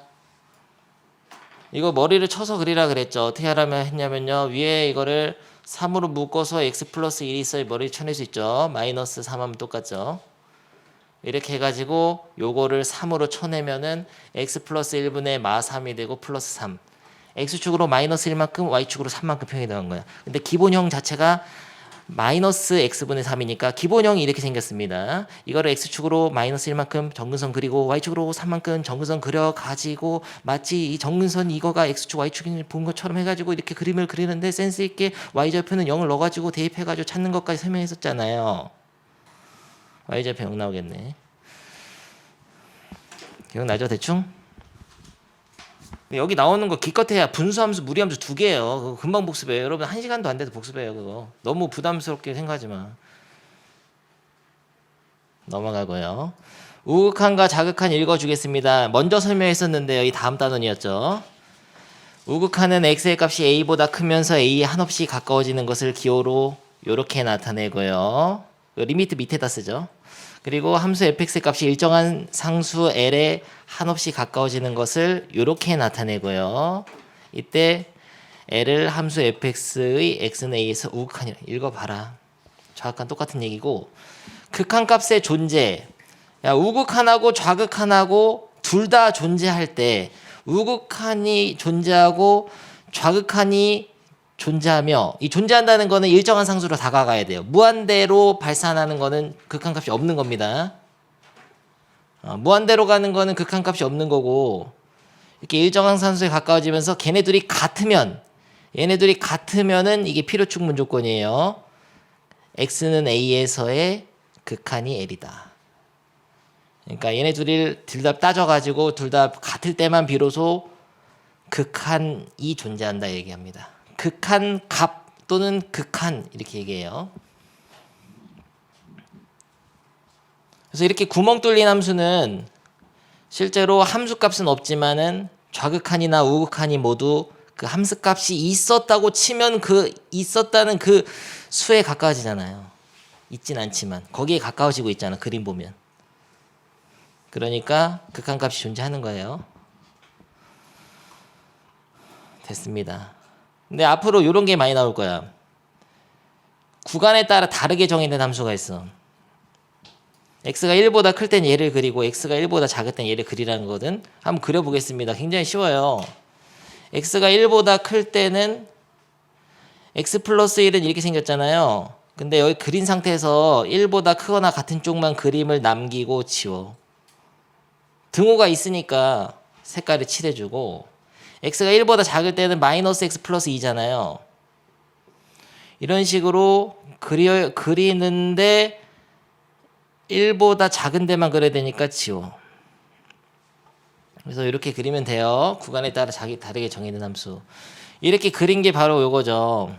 이거 머리를 쳐서 그리라 그랬죠. 어떻게 하라면 했냐면요. 위에 이거를 3으로 묶어서 x 플러스 1이 있어야 머리 쳐낼 수 있죠. 마이너스 3 하면 똑같죠. 이렇게 해가지고 요거를 3으로 쳐내면은 x 플러스 1분의 마 3이 되고 플러스 3. x축으로 마이너스 1만큼 y축으로 3만큼 평이 나온 거야. 근데 기본형 자체가 마이너스 x분의 3이니까 기본형이 이렇게 생겼습니다. 이거를 x축으로 마이너스 1만큼 정근선 그리고 y축으로 3만큼 정근선 그려가지고 마치 이 정근선 이거가 x축 y축을 본 것처럼 해가지고 이렇게 그림을 그리는데 센스 있게 y좌표는 0을 넣어가지고 대입해가지고 찾는 것까지 설명했었잖아요. y좌표 0 나오겠네. 기억나죠 대충? 여기 나오는 거 기껏해야 분수함수, 무리함수 2개예요. 그거 금방 복습해요. 여러분 1시간도 안 돼도 복습해요. 그거 너무 부담스럽게 생각하지 마. 넘어가고요. 우극한과 자극한 읽어주겠습니다. 먼저 설명했었는데요. 이 다음 단원이었죠. 우극한은 x의 값이 a보다 크면서 a에 한없이 가까워지는 것을 기호로 이렇게 나타내고요. 리미트 밑에다 쓰죠. 그리고 함수 fx의 값이 일정한 상수 l에 한없이 가까워지는 것을 이렇게 나타내고요. 이때 l을 함수 fx의 x는 a에서 우극한이라 읽어봐라. 좌극한 똑같은 얘기고 극한값의 존재. 우극한하고 좌극한하고 둘 다 존재할 때 우극한이 존재하고 좌극한이 존재하며 이 존재한다는 거는 일정한 상수로 다가가야 돼요. 무한대로 발산하는 거는 극한값이 없는 겁니다. 무한대로 가는 거는 극한값이 없는 거고 이렇게 일정한 상수에 가까워지면서 걔네들이 같으면 얘네들이 같으면은 이게 필요축 문조건이에요. x는 a에서의 극한이 l이다. 그러니까 얘네 둘을 둘 다 따져가지고 둘 다 같을 때만 비로소 극한이 존재한다 얘기합니다. 극한 값 또는 극한 이렇게 얘기해요. 그래서 이렇게 구멍 뚫린 함수는 실제로 함수값은 없지만은 좌극한이나 우극한이 모두 그 함수값이 있었다고 치면 그 있었다는 그 수에 가까워지잖아요. 있진 않지만 거기에 가까워지고 있잖아. 그림 보면. 그러니까 극한값이 존재하는 거예요. 됐습니다. 근데 앞으로 이런 게 많이 나올 거야. 구간에 따라 다르게 정의된 함수가 있어. x가 1보다 클 땐 얘를 그리고 x가 1보다 작을 땐 얘를 그리라는 거든. 한번 그려보겠습니다. 굉장히 쉬워요. x가 1보다 클 때는 x 플러스 1은 이렇게 생겼잖아요. 근데 여기 그린 상태에서 1보다 크거나 같은 쪽만 그림을 남기고 지워. 등호가 있으니까 색깔을 칠해주고 x가 1보다 작을 때는 마이너스 x 플러스 2잖아요. 이런 식으로 그리는데 1보다 작은 데만 그려야 되니까 지워. 그래서 이렇게 그리면 돼요. 구간에 따라 다르게 정의된 함수. 이렇게 그린 게 바로 요거죠.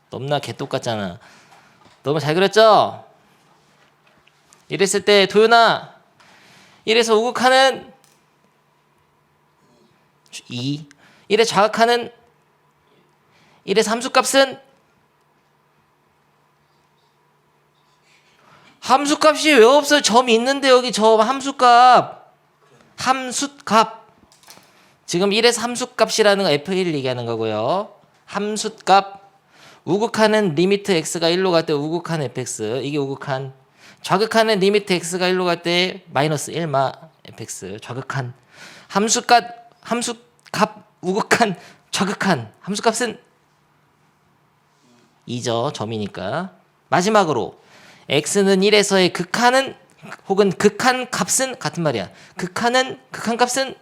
너무나 개똑같잖아. 너무 잘 그렸죠? 이랬을 때 도윤아, 1에서 우극하는 2, 1의 좌극하는 1의 함수값은 함수값이 왜 없어요? 점이 있는데 여기 점 함수값. 지금 1에서 함수값이라는 거 F1 얘기하는 거고요. 함수값. 우극하는 리미트 x가 1로 갈 때 우극한 fx. 이게 우극한. 좌극하는 리미트 x가 1로 갈 때 마이너스 1마 fx. 좌극한. 함수값 우극한 좌극한. 함수값은 2죠. 점이니까. 마지막으로 x는 1에서의 극한은 혹은 극한 값은 같은 말이야. 극한 값은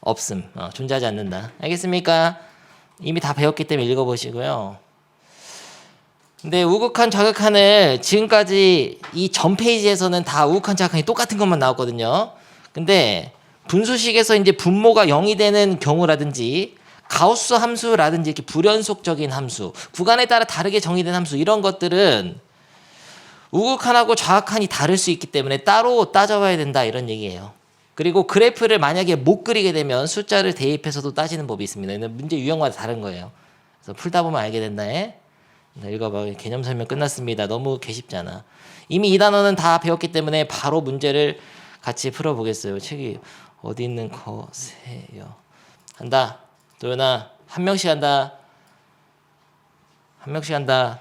없음. 존재하지 않는다. 알겠습니까? 이미 다 배웠기 때문에 읽어보시고요. 근데 우극한 좌극한을 지금까지 이 전 페이지에서는 다 우극한 좌극한이 똑같은 것만 나왔거든요. 근데 분수식에서 이제 분모가 0이 되는 경우라든지 가우스 함수라든지 이렇게 불연속적인 함수, 구간에 따라 다르게 정의된 함수 이런 것들은 우극한하고 좌극한이 다를 수 있기 때문에 따로 따져봐야 된다 이런 얘기예요. 그리고 그래프를 만약에 못 그리게 되면 숫자를 대입해서도 따지는 법이 있습니다. 문제 유형마다 다른 거예요. 그래서 풀다 보면 알게 된다. 읽어봐. 개념 설명 끝났습니다. 너무 개쉽잖아. 이미 이 단어는 다 배웠기 때문에 바로 문제를 같이 풀어보겠어요. 책이 어디 있는 거세요? 한다. 도연아 한 명씩 한다.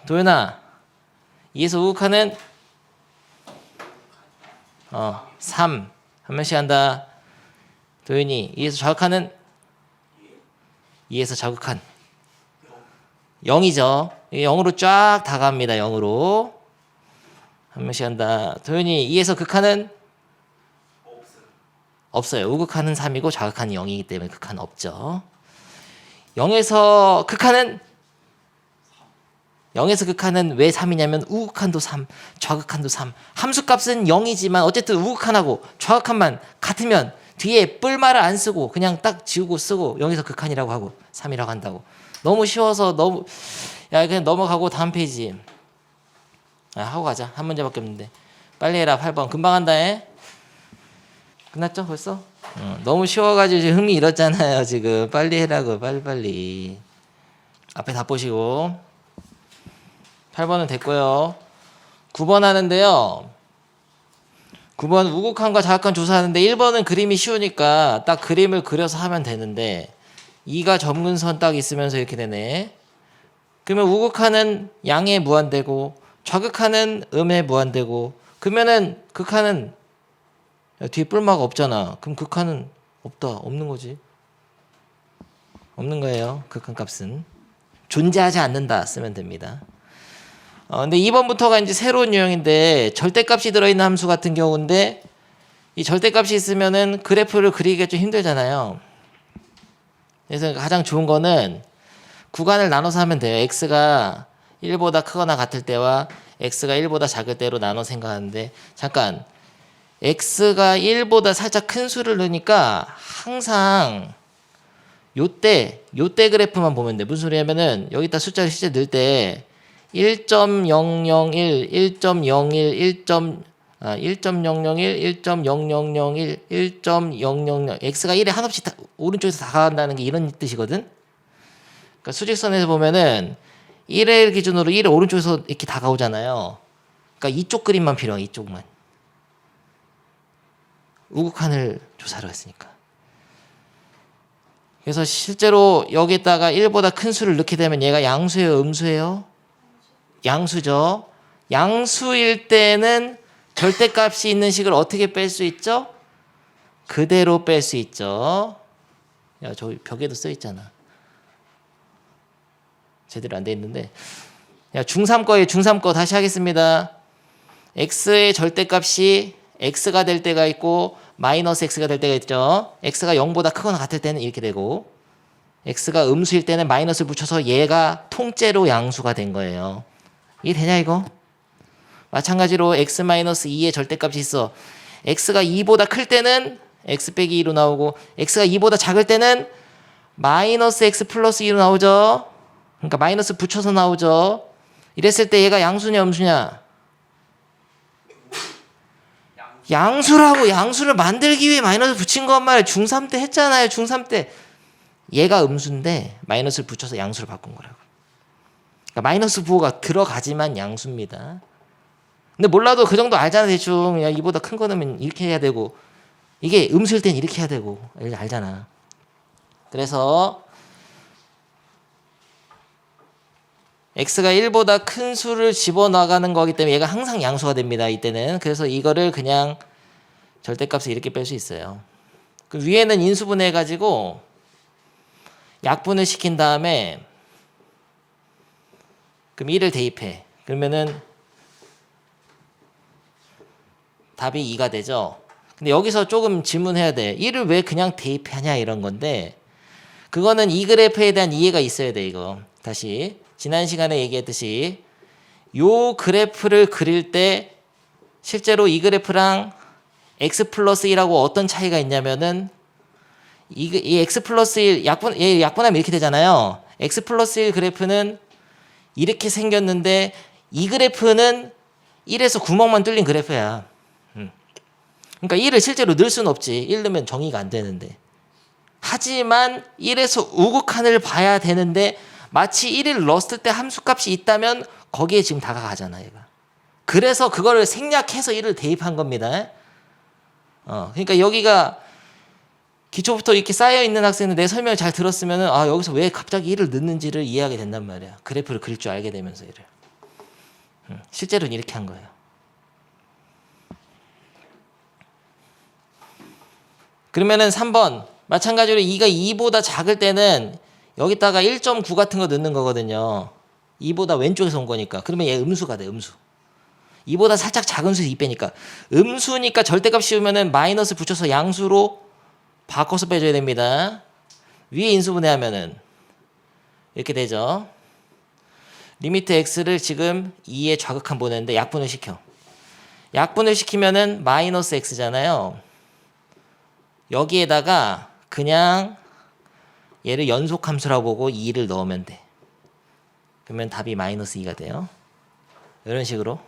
도연아 2에서 우극하는 3 한 명씩 한다. 도윤이 2에서 좌극하는 2에서 좌극한 0이죠. 0으로 쫙 다 갑니다. 0으로 한 명씩 한다. 도윤이 2에서 극하는 없어요. 우극하는 3이고 좌극하는 0이기 때문에 극한 없죠. 0에서 극하는 왜 3이냐면 우극한도 3, 좌극한도 3. 함수값은 0이지만 어쨌든 우극한하고 좌극한만 같으면 뒤에 뿔말을 안 쓰고 그냥 딱 지우고 쓰고 0에서 극한이라고 하고 3이라고 한다고. 너무 쉬워서 그냥 넘어가고 다음 페이지. 하고 가자. 한 문제밖에 없는데. 빨리 해라. 8번. 금방 한다. 끝났죠 벌써? 너무 쉬워가지고 지금 흥미 잃었잖아요. 지금 빨리 해라고. 빨리. 앞에 다 보시고. 8번은 됐고요. 9번 하는데요. 9번 우극한과 좌극한 조사하는데 1번은 그림이 쉬우니까 딱 그림을 그려서 하면 되는데 2가 점근선 딱 있으면서 이렇게 되네. 그러면 우극한은 양에 무한대고 좌극한은 음에 무한대고 그러면은 극한은 뒤에 뿔마가 없잖아. 그럼 극한은 없는 거지. 없는 거예요. 극한 값은 존재하지 않는다 쓰면 됩니다. 근데 2번부터가 이제 새로운 유형인데 절대값이 들어있는 함수 같은 경우인데 이 절대값이 있으면은 그래프를 그리기가 좀 힘들잖아요. 그래서 가장 좋은 거는 구간을 나눠서 하면 돼요. x가 1보다 크거나 같을 때와 x가 1보다 작을 때로 나눠 생각하는데 잠깐 x가 1보다 살짝 큰 수를 넣으니까 항상 요때 그래프만 보면 돼. 무슨 소리냐면은 여기다 숫자를 실제 넣을 때 1.001, 1.01, 1.001, 1.0001, 1.000 x가 1에 한없이 오른쪽에서 다가간다는 게 이런 뜻이거든. 그러니까 수직선에서 보면은 1의 기준으로 1의 오른쪽에서 이렇게 다가오잖아요. 그러니까 이쪽 그림만 필요해. 이쪽만. 우극한을 조사를 했으니까. 그래서 실제로 여기다가 1보다 큰 수를 넣게 되면 얘가 양수예요, 음수예요? 양수죠. 양수일 때는 절대값이 있는 식을 어떻게 뺄 수 있죠? 그대로 뺄 수 있죠. 야, 저기 벽에도 써 있잖아. 제대로 안 돼 있는데. 야, 중3 거예요. 중3 거 다시 하겠습니다. x의 절대값이 x가 될 때가 있고 마이너스 x가 될 때가 있죠. x가 0보다 크거나 같을 때는 이렇게 되고 x가 음수일 때는 마이너스를 붙여서 얘가 통째로 양수가 된 거예요. 이게 되냐 이거? 마찬가지로 x-2의 절대값이 있어. x가 2보다 클 때는 x 빼기 2로 나오고 x가 2보다 작을 때는 마이너스 x 플러스 2로 나오죠. 그러니까 마이너스 붙여서 나오죠. 이랬을 때 얘가 양수냐 음수냐? 양수라고. 양수를 만들기 위해 마이너스 붙인 것 말이에요. 중3 때 했잖아요. 중3 때. 얘가 음수인데 마이너스를 붙여서 양수를 바꾼 거라고. 그러니까 마이너스 부호가 들어가지만 양수입니다. 근데 몰라도 그 정도 알잖아. 대충 야 이보다 큰 거 넣으면 이렇게 해야 되고 이게 음수일 땐 이렇게 해야 되고 알잖아. 그래서 x가 1보다 큰 수를 집어나가는 거기 때문에 얘가 항상 양수가 됩니다. 이때는. 그래서 이거를 그냥 절대값을 이렇게 뺄 수 있어요. 그 위에는 인수분해 해가지고 약분을 시킨 다음에 그럼 1을 대입해. 그러면은 답이 2가 되죠. 근데 여기서 조금 질문해야 돼. 1을 왜 그냥 대입하냐 이런 건데 그거는 이 그래프에 대한 이해가 있어야 돼. 이거 다시 지난 시간에 얘기했듯이 요 그래프를 그릴 때 실제로 이 그래프랑 x 플러스 1하고 어떤 차이가 있냐면은 이 x 플러스 1 약분하면 이렇게 되잖아요. x 플러스 1 그래프는 이렇게 생겼는데 이 그래프는 1에서 구멍만 뚫린 그래프야. 그러니까 1을 실제로 넣을 수는 없지. 1 넣으면 정의가 안 되는데. 하지만 1에서 우극한을 봐야 되는데 마치 1을 넣었을 때 함수값이 있다면 거기에 지금 다가가잖아 얘가. 그래서 그거를 생략해서 1을 대입한 겁니다. 그러니까 여기가 기초부터 이렇게 쌓여있는 학생은 내 설명을 잘 들었으면 아 여기서 왜 갑자기 1을 넣는지를 이해하게 된단 말이야. 그래프를 그릴 줄 알게 되면서 1을. 실제로는 이렇게 한 거예요. 그러면은 3번 마찬가지로 2가 2보다 작을 때는 여기다가 1.9 같은 거 넣는 거거든요. 2보다 왼쪽에서 온 거니까. 그러면 얘 음수가 돼. 음수. 2보다 살짝 작은 수에서 2 빼니까. 음수니까 절대값 씌우면은 마이너스 붙여서 양수로 바꿔서 빼줘야 됩니다. 위에 인수분해하면은 이렇게 되죠. 리미트 x를 지금 2에 좌극한 보냈는데 약분을 시켜. 약분을 시키면은 마이너스 x잖아요. 여기에다가 그냥 얘를 연속함수라고 보고 2를 넣으면 돼. 그러면 답이 마이너스 2가 돼요. 이런 식으로.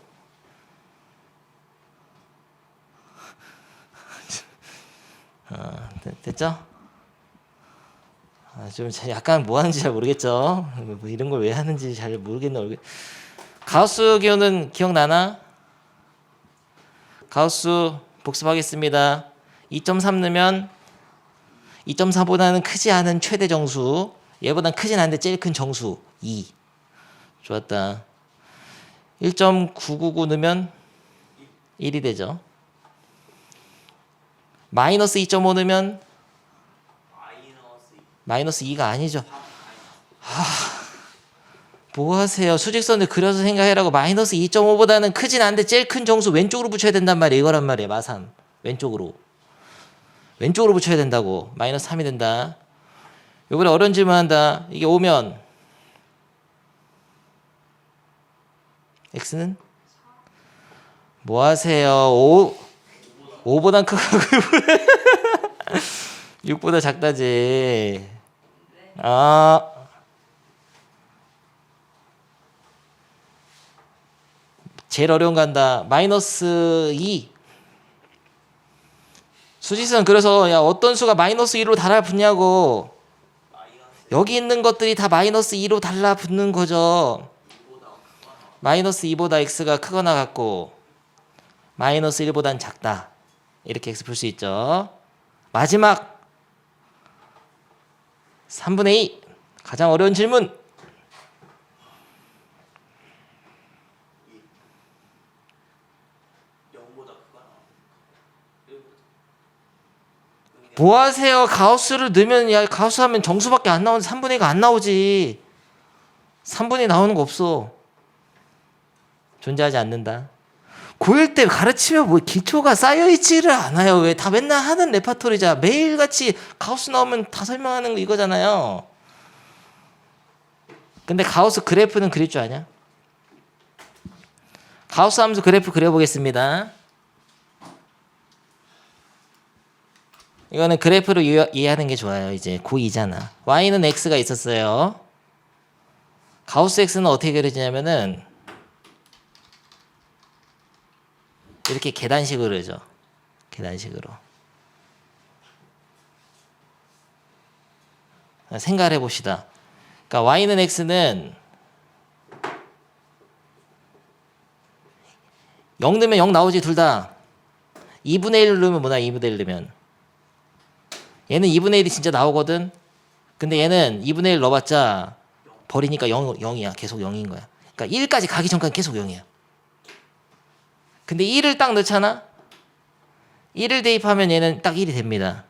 됐죠? 좀 약간 뭐 하는지 잘 모르겠죠? 뭐 이런 걸 왜 하는지 잘 모르겠네. 가우스 기호는 기억나나? 가우스 복습하겠습니다. 2.3 넣으면 2.4보다는 크지 않은 최대 정수, 얘보단 크진 않은데 제일 큰 정수 2. 좋았다. 1.999 넣으면 1이 되죠. 마이너스 2.5 넣으면 마이너스 2가 아니죠. 뭐 하세요? 수직선을 그려서 생각해라고. 마이너스 2.5보다는 크진 않은데 제일 큰 정수 왼쪽으로 붙여야 된단 말이에요. 이거란 말이에요. 마삼. 왼쪽으로 붙여야 된다고. 마이너스 3이 된다. 요번에 어려운 질문 한다. 이게 오면 x는 뭐 하세요? 5보단 크고 6보다 작다지. 제일 어려운 거 한다. 마이너스 2. 수직선 그래서 야 어떤 수가 마이너스 2로 달라붙냐고. 여기 있는 것들이 다 마이너스 2로 달라붙는 거죠. 마이너스 2보다 x가 크거나 같고 마이너스 1보단 작다. 이렇게 x 풀 수 있죠. 마지막 3분의 2 가장 어려운 질문. 뭐 하세요? 가우스를 넣으면 야 가우스 하면 정수밖에 안 나오는데 3분의 2가 안 나오지. 3분의 2 나오는 거 없어. 존재하지 않는다. 고1 때 가르치면 뭐 기초가 쌓여있지를 않아요. 왜? 다 맨날 하는 레파토리자. 매일같이 가우스 나오면 다 설명하는 거 이거잖아요. 근데 가우스 그래프는 그릴 줄 아냐? 가우스 함수 그래프 그려보겠습니다. 이거는 그래프로 이해하는 게 좋아요. 이제 고2잖아. y는 x가 있었어요. 가우스 x는 어떻게 그려지냐면은 이렇게 계단식으로 그려져. 계단식으로. 생각을 해봅시다. 그러니까 y는 x는 0 넣으면 0 나오지 둘 다. 2분의 1 넣으면 뭐나 2분의 1 넣으면. 얘는 2분의 1이 진짜 나오거든. 근데 얘는 2분의 1 넣어봤자 버리니까 0이야. 계속 0인 거야. 그러니까 1까지 가기 전까지 계속 0이야. 근데 1을 딱 넣잖아. 1을 대입하면 얘는 딱 1이 됩니다.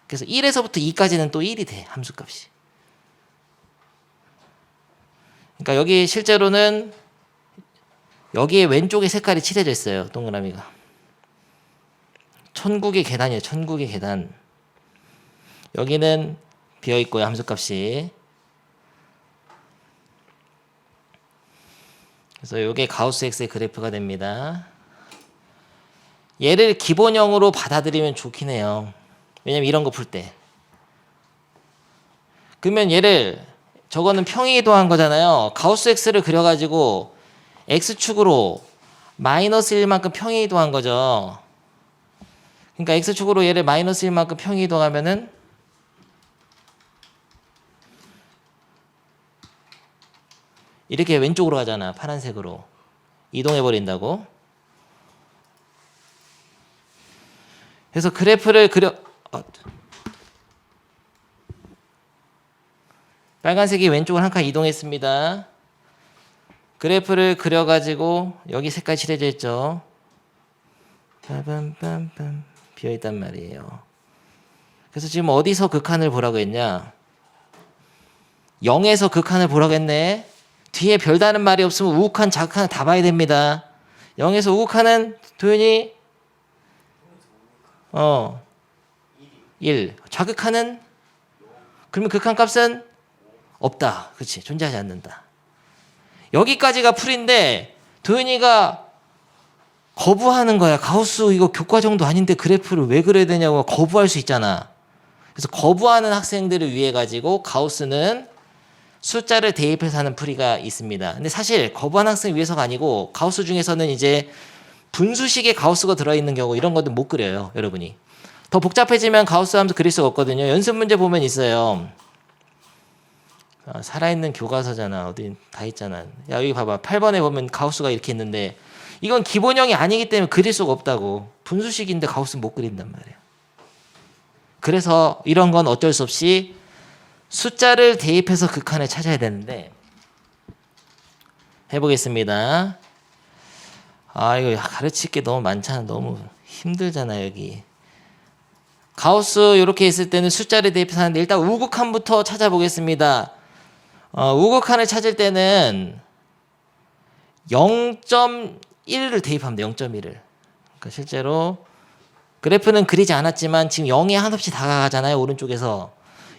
그래서 1에서부터 2까지는 또 1이 돼. 함수값이. 그러니까 여기 실제로는 여기에 왼쪽에 색깔이 칠해져 있어요. 동그라미가. 천국의 계단이에요. 천국의 계단. 여기는 비어있고요. 함수값이. 그래서 이게 가우스 X의 그래프가 됩니다. 얘를 기본형으로 받아들이면 좋긴 해요. 왜냐면 이런 거 풀 때. 그러면 얘를 저거는 평행이동한 거잖아요. 가우스 X를 그려가지고 X축으로 마이너스 1만큼 평행이동한 거죠. 그러니까 X축으로 얘를 마이너스 1만큼 평행이동하면은 이렇게 왼쪽으로 가잖아. 파란색으로. 이동해버린다고. 그래서 그래프를 빨간색이 왼쪽으로 한 칸 이동했습니다. 그래프를 그려가지고 여기 색깔 칠해져 있죠. 빰빰빰빰 비어있단 말이에요. 그래서 지금 어디서 극한을 보라고 했냐. 0에서 극한을 보라고 했네. 뒤에 별다른 말이 없으면 우극한 자극한을 다 봐야 됩니다. 0에서 우극한은 도현이 1. 좌극한은 그러면 극한 값은 없다. 그렇지. 존재하지 않는다. 여기까지가 풀인데 도현이가 거부하는 거야. 가우스 이거 교과정도 아닌데 그래프를 왜 그려야 되냐고 거부할 수 있잖아. 그래서 거부하는 학생들을 위해 가지고 가우스는 숫자를 대입해서 하는 풀이가 있습니다. 근데 사실 거부하는 학생을 위해서가 아니고 가우스 중에서는 이제 분수식의 가우스가 들어있는 경우 이런 것도 못 그려요. 여러분이. 더 복잡해지면 가우스 함수 그릴 수가 없거든요. 연습 문제 보면 있어요. 살아있는 교과서잖아. 어디 다 있잖아. 야 여기 봐봐. 8번에 보면 가우스가 이렇게 있는데 이건 기본형이 아니기 때문에 그릴 수가 없다고. 분수식인데 가우스는 못 그린단 말이야. 그래서 이런 건 어쩔 수 없이 숫자를 대입해서 극한을 찾아야 되는데 해보겠습니다. 이거 가르칠 게 너무 많잖아. 너무 힘들잖아 여기. 가우스 이렇게 있을 때는 숫자를 대입해서 하는데 일단 우극한부터 찾아보겠습니다. 우극한을 찾을 때는 0.1을 대입하면 돼. 0.1을. 그러니까 실제로 그래프는 그리지 않았지만 지금 0에 한없이 다가가잖아요. 오른쪽에서.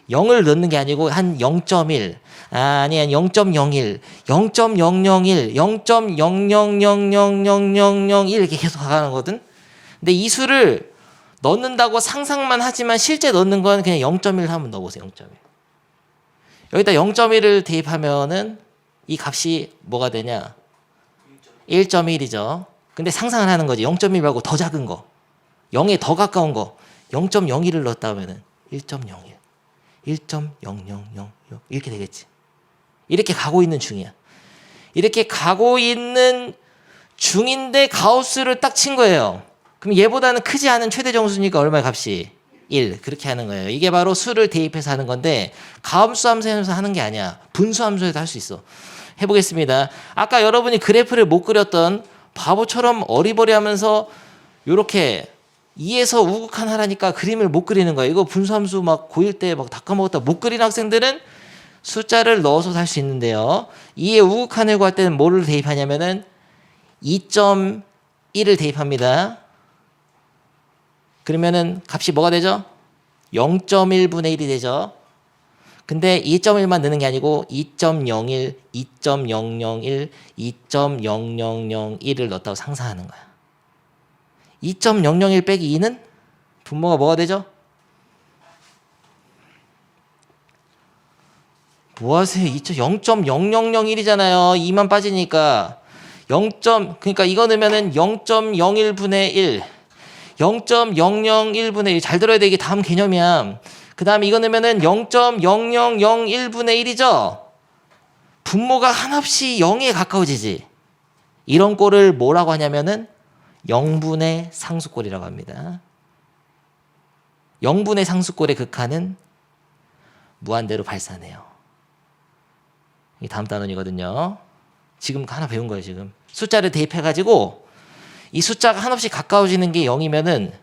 0을 넣는 게 아니고 한 0.1. 아니 0.01, 0.001, 0.000000001 이렇게 계속 가는 거거든. 근데 이 수를 넣는다고 상상만 하지만 실제 넣는 건 그냥 0.1 한번 넣어보세요. 0.1. 여기다 0.1을 대입하면은 이 값이 뭐가 되냐? 1.1이죠. 근데 상상을 하는 거지. 0.1 말고 더 작은 거. 0에 더 가까운 거. 0.01을 넣었다 하면은 1.01, 1.0000 이렇게 되겠지. 이렇게 가고 있는 중이야. 이렇게 가고 있는 중인데 가우스를 딱 친 거예요. 그럼 얘보다는 크지 않은 최대 정수니까 얼마의 값이? 1. 그렇게 하는 거예요. 이게 바로 수를 대입해서 하는 건데 가함수 함수에서 하는 게 아니야. 분수 함수에서 할 수 있어. 해보겠습니다. 아까 여러분이 그래프를 못 그렸던 바보처럼 어리버리하면서 이렇게 2에서 우극한 하라니까 그림을 못 그리는 거예요. 이거 분수함수 막 고1 때 막 다 까먹었다 못 그리는 학생들은 숫자를 넣어서 할 수 있는데요. 2의 우극한을 구할 때는 뭐를 대입하냐면은 2.1을 대입합니다. 그러면은 값이 뭐가 되죠? 0.1분의 1이 되죠. 근데 2.1만 넣는 게 아니고 2.01, 2.001, 2.0001을 넣었다고 상상하는 거야. 2.001 빼기 2는 분모가 뭐가 되죠? 뭐 하세요? 0.0001이잖아요. 2만 빠지니까 0. 그러니까 이거 넣으면은 0.01분의 1. 0.001분의 1. 잘 들어야 돼. 이게 다음 개념이야. 그 다음에 이거 넣으면은 0.0001분의 1이죠? 분모가 한없이 0에 가까워지지. 이런 꼴을 뭐라고 하냐면은 0분의 상수꼴이라고 합니다. 0분의 상수꼴의 극한은 무한대로 발산해요. 이 다음 단원이거든요. 지금 하나 배운 거예요. 지금 숫자를 대입해가지고 이 숫자가 한없이 가까워지는 게 0이면은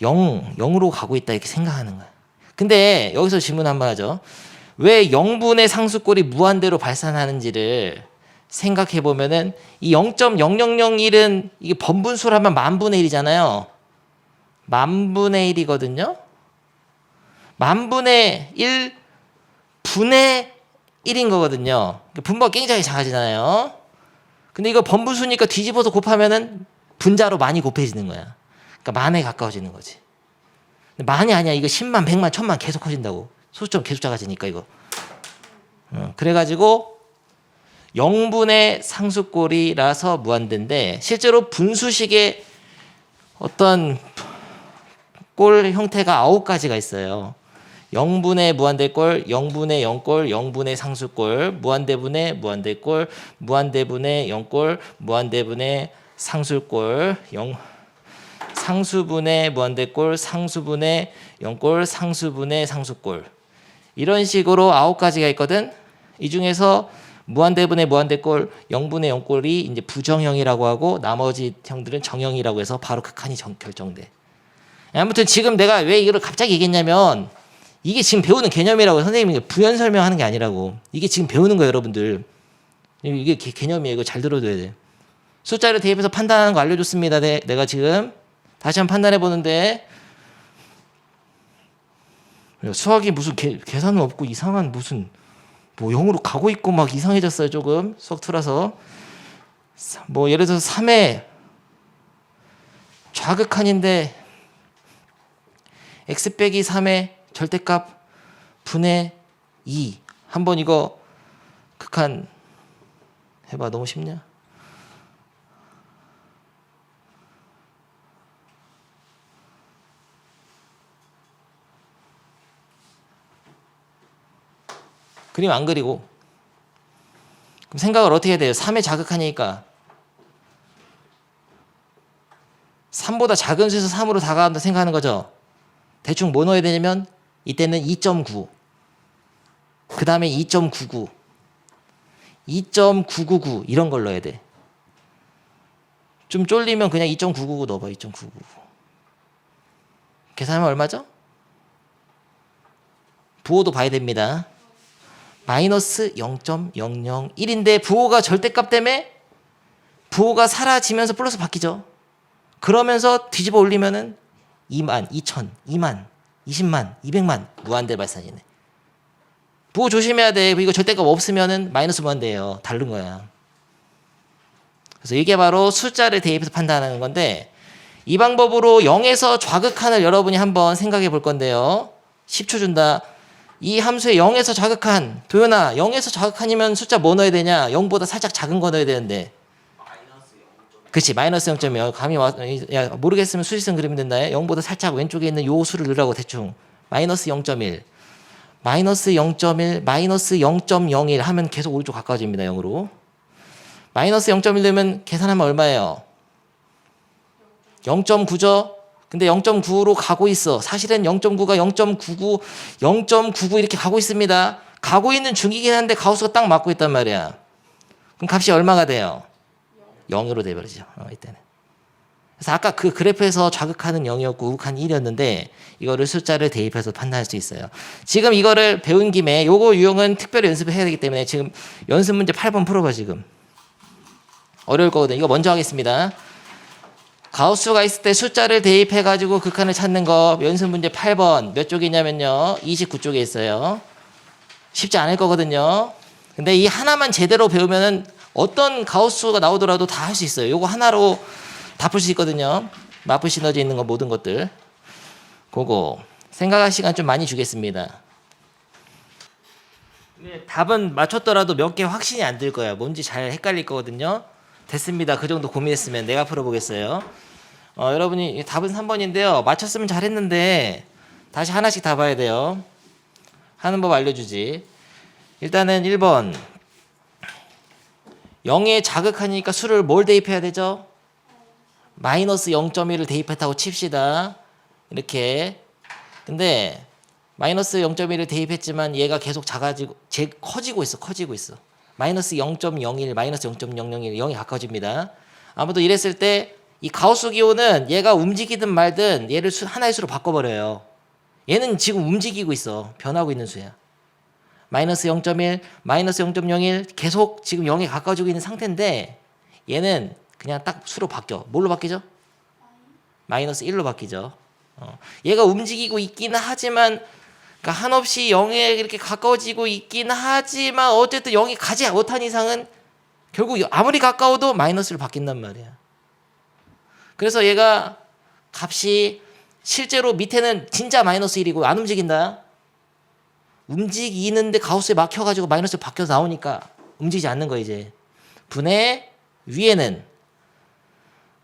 0으로 가고 있다 이렇게 생각하는 거야. 근데 여기서 질문 한번 하죠. 왜 0분의 상수꼴이 무한대로 발산하는지를 생각해 보면은 이 0.0001은 이게 번분수로 하면 만분의 1이잖아요. 만분의 1이거든요. 만분의 1 분의 1인 거거든요. 분모가 굉장히 작아지잖아요. 근데 이거 번분수니까 뒤집어서 곱하면은 분자로 많이 곱해지는 거야. 그러니까 만에 가까워지는 거지. 근데 만이 아니야. 이거 10만, 100만, 1000만 계속 커진다고. 소수점 계속 작아지니까 이거. 그래가지고 0분의 상수꼴이라서 무한대인데 실제로 분수식의 어떤 꼴 형태가 9가지가 있어요. 0분의 무한대꼴, 0분의 0꼴, 0분의 상수꼴, 무한대분의 무한대꼴, 무한대분의 0꼴, 무한대분의 상수꼴, 상수분의 무한대꼴, 상수분의 0꼴, 상수분의 상수꼴. 이런 식으로 9가지가 있거든. 이 중에서 무한대분의 무한대꼴, 0분의 0꼴이 이제 부정형이라고 하고 나머지 형들은 정형이라고 해서 바로 극한이 결정돼. 아무튼 지금 내가 왜 이걸 갑자기 얘기했냐면 이게 지금 배우는 개념이라고 선생님이 부연 설명하는 게 아니라고. 이게 지금 배우는 거예요, 여러분들. 이게 개념이에요. 이거 잘 들어둬야 돼. 숫자를 대입해서 판단하는 거 알려줬습니다. 내가 지금 다시 한번 판단해 보는데 수학이 무슨 계산은 없고 이상한 무슨 뭐 0으로 가고 있고 막 이상해졌어요. 조금 수학 투라서 뭐 예를 들어서 3의 좌극한인데 x 빼기 3의 절대값 분의 2. 한번 이거 극한 해봐. 너무 쉽냐? 그림 안 그리고 그럼 생각을 어떻게 해야 돼요? 3의 자극하니까 3보다 작은 수에서 3으로 다가간다 생각하는 거죠. 대충 뭐 넣어야 되냐면 이때는 2.9 그 다음에 2.99 2.999 이런 걸 넣어야 돼. 좀 쫄리면 그냥 2.999 넣어봐. 2.999 계산하면 얼마죠? 부호도 봐야 됩니다. 마이너스 0.001인데 부호가 절대값 때문에 부호가 사라지면서 플러스 바뀌죠. 그러면서 뒤집어 올리면은 2만, 2천, 2만, 20만, 200만 무한대 발산이네. 부호 조심해야 돼. 이거 절대값 없으면은 마이너스 무한대예요. 다른 거야. 그래서 이게 바로 숫자를 대입해서 판단하는 건데 이 방법으로 0에서 좌극한을 여러분이 한번 생각해 볼 건데요. 10초 준다. 이 함수의 0에서 좌극한. 도연아, 0에서 좌극한이면 숫자 뭐 넣어야 되냐? 0보다 살짝 작은 거 넣어야 되는데. 그렇지. 마이너스 0.0. 감이 야, 모르겠으면 수직선 그리면 된다. 0보다 살짝 왼쪽에 있는 요 수를 넣으라고 대충. 마이너스 0.1. 마이너스 0.1, 마이너스 0.01 하면 계속 오른쪽 가까워집니다. 0으로. 마이너스 0.1 되면 계산하면 얼마예요? 0.9죠? 근데 0.9로 가고 있어. 사실은 0.9가 0.99, 0.99 이렇게 가고 있습니다. 가고 있는 중이긴 한데 가우스가 딱 맞고 있단 말이야. 그럼 값이 얼마가 돼요? 0으로 돼버리죠. 이때는. 그래서 아까 그 그래프에서 좌극하는 0이었고 우극한이 1이었는데 이거를 숫자를 대입해서 판단할 수 있어요. 지금 이거를 배운 김에 요거 유형은 특별히 연습을 해야 되기 때문에 지금 연습 문제 8번 풀어봐 지금. 어려울 거거든요. 이거 먼저 하겠습니다. 가우스가 있을 때 숫자를 대입해가지고 극한을 찾는 거 연습 문제 8번 몇 쪽에 있냐면요. 29쪽에 있어요. 쉽지 않을 거거든요. 근데 이 하나만 제대로 배우면은 어떤 가우스가 나오더라도 다 할 수 있어요. 요거 하나로 다 풀 수 있거든요. 마프 시너지 있는 거 모든 것들. 그거 생각할 시간 좀 많이 주겠습니다. 답은 맞췄더라도 몇 개 확신이 안 들 거야. 뭔지 잘 헷갈릴 거거든요. 됐습니다. 그 정도 고민했으면 내가 풀어보겠어요. 여러분이 답은 3번인데요. 맞췄으면 잘했는데 다시 하나씩 다 봐야 돼요. 하는 법 알려주지. 일단은 1번 0에 자극하니까 수를 뭘 대입해야 되죠? 마이너스 0.1을 대입했다고 칩시다. 이렇게. 근데 마이너스 0.1을 대입했지만 얘가 계속 커지고 있어. 마이너스 0.01, 마이너스 0.001, 0이 가까워집니다. 아무도 이랬을 때 이 가우스 기호는 얘가 움직이든 말든 얘를 하나의 수로 바꿔버려요. 얘는 지금 움직이고 있어. 변하고 있는 수야. 마이너스 0.1, 마이너스 0.01 계속 지금 0에 가까워지고 있는 상태인데 얘는 그냥 딱 수로 바뀌어. 뭘로 바뀌죠? 마이너스 1로 바뀌죠. 얘가 움직이고 있기는 하지만 그러니까 한없이 0에 이렇게 가까워지고 있긴 하지만 어쨌든 0이 가지 못한 이상은 결국 아무리 가까워도 마이너스로 바뀐단 말이야. 그래서 얘가 값이 실제로 밑에는 진짜 마이너스 1이고 안 움직인다. 움직이는데 가우스에 막혀가지고 마이너스로 바뀌어서 나오니까 움직이지 않는 거 이제. 분의 위에는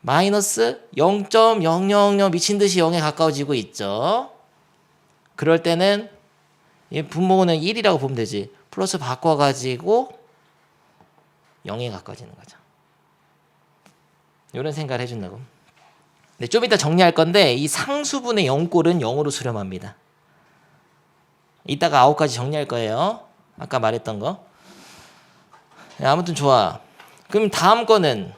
마이너스 0.000 미친 듯이 0에 가까워지고 있죠. 그럴 때는 분모는 1이라고 보면 되지. 플러스 바꿔가지고 0에 가까워지는 거죠. 이런 생각을 해준다고. 네, 좀 이따 정리할 건데 이 상수분의 0꼴은 0으로 수렴합니다. 이따가 9가지 정리할 거예요. 아까 말했던 거. 네, 아무튼 좋아. 그럼 다음 거는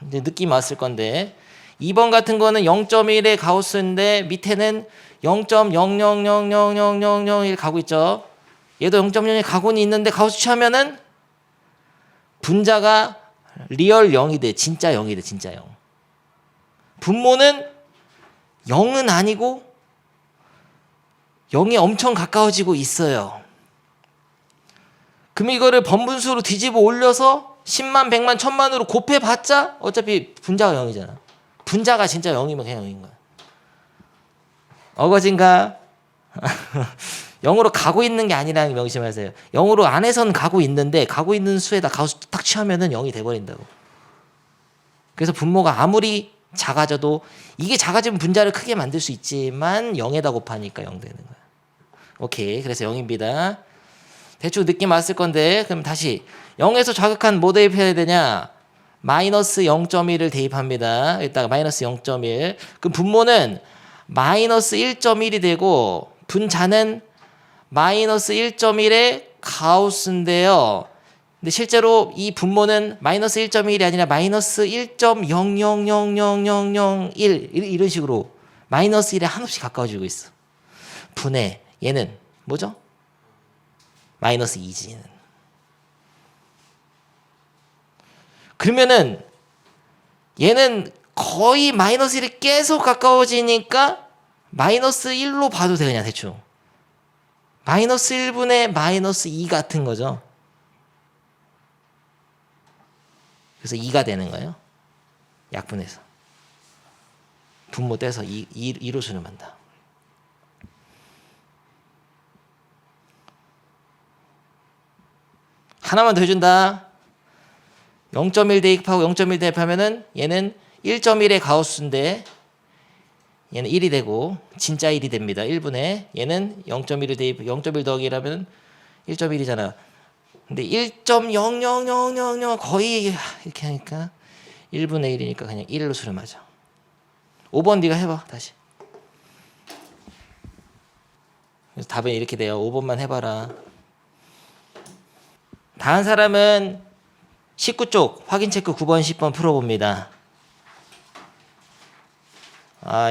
이제 느낌 왔을 건데 2번 같은 거는 0.1의 가우스인데 밑에는 0.00000001 가고 있죠. 얘도 0.0에 가고는 있는데 가우스 취하면은 분자가 리얼 0이 돼. 진짜 0이 돼. 진짜 0. 분모는 0은 아니고 0에 엄청 가까워지고 있어요. 그럼 이거를 번분수로 뒤집어 올려서 10만, 100만, 1000만으로 곱해봤자 어차피 분자가 0이잖아. 분자가 진짜 0이면 그냥 0인 거야. 어거진가? 0으로 가고 있는 게 아니라는 게 명심하세요. 0으로 안에선 가고 있는데 가고 있는 수에다 가우스 딱 취하면은 0이 돼버린다고. 그래서 분모가 아무리 작아져도 이게 작아지면 분자를 크게 만들 수 있지만 0에다 곱하니까 0 되는 거야. 오케이. 그래서 0입니다. 대충 느낌 왔을 건데 그럼 다시 0에서 자극한 뭐 대입해야 되냐? 마이너스 0.1을 대입합니다. 이따가 마이너스 0.1. 그럼 분모는 마이너스 1.1이 되고 분자는 마이너스 1.1의 가우스인데요. 근데 실제로 이 분모는 마이너스 1.1이 아니라 마이너스 1.000001 이런 식으로 마이너스 1에 한없이 가까워지고 있어. 분의 얘는 뭐죠? 마이너스 2지. 얘는. 그러면은 얘는 거의 마이너스 1이 계속 가까워지니까 마이너스 1로 봐도 돼 그냥 대충. 마이너스 1분의 마이너스 2 같은 거죠. 그래서 2가 되는 거예요. 약분해서. 분모 떼서 2로 수렴한다. 하나만 더 해준다. 0.1 대입하고 0.1 대입하면은 얘는 1.1의 가우스인데 얘는 1이 되고 진짜 1이 됩니다. 1분의 얘는 0.1을 대입 0.1 더하기라면 1.1이잖아. 근데 1.00000 거의 이렇게 하니까 1분의 1이니까 그냥 1로 수렴하죠. 5번 네가 해봐 다시. 그래서 답은 이렇게 돼요. 5번만 해봐라. 다른 사람은 19쪽 확인 체크 9번 10번 풀어봅니다.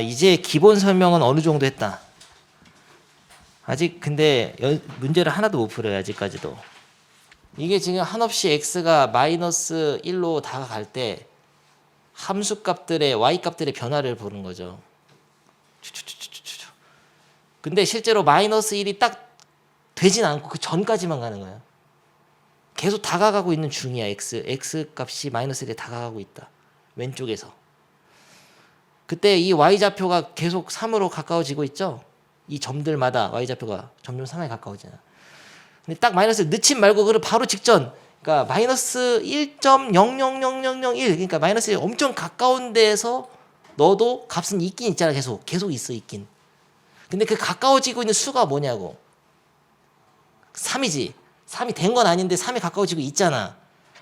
이제 기본 설명은 어느 정도 했다. 아직 근데 문제를 하나도 못 풀어요. 아직까지도. 이게 지금 한없이 x가 마이너스 1로 다가갈 때 함수 값들의 y 값들의 변화를 보는 거죠. 근데 실제로 마이너스 1이 딱 되진 않고 그 전까지만 가는 거예요. 계속 다가가고 있는 중이야. x 값이 마이너스 1에 다가가고 있다. 왼쪽에서. 그때 이 y좌표가 계속 3으로 가까워지고 있죠. 이 점들마다 y좌표가 점점 3에 가까워지잖아. 근데 딱 마이너스를 넣지 말고 그 바로 직전, 그러니까 마이너스 1.000001, 그러니까 마이너스에 엄청 가까운 데에서 넣어도 값은 있긴 있잖아. 계속 있어, 있긴. 근데 그 가까워지고 있는 수가 뭐냐고. 3이지. 3이 된 건 아닌데 3이 가까워지고 있잖아.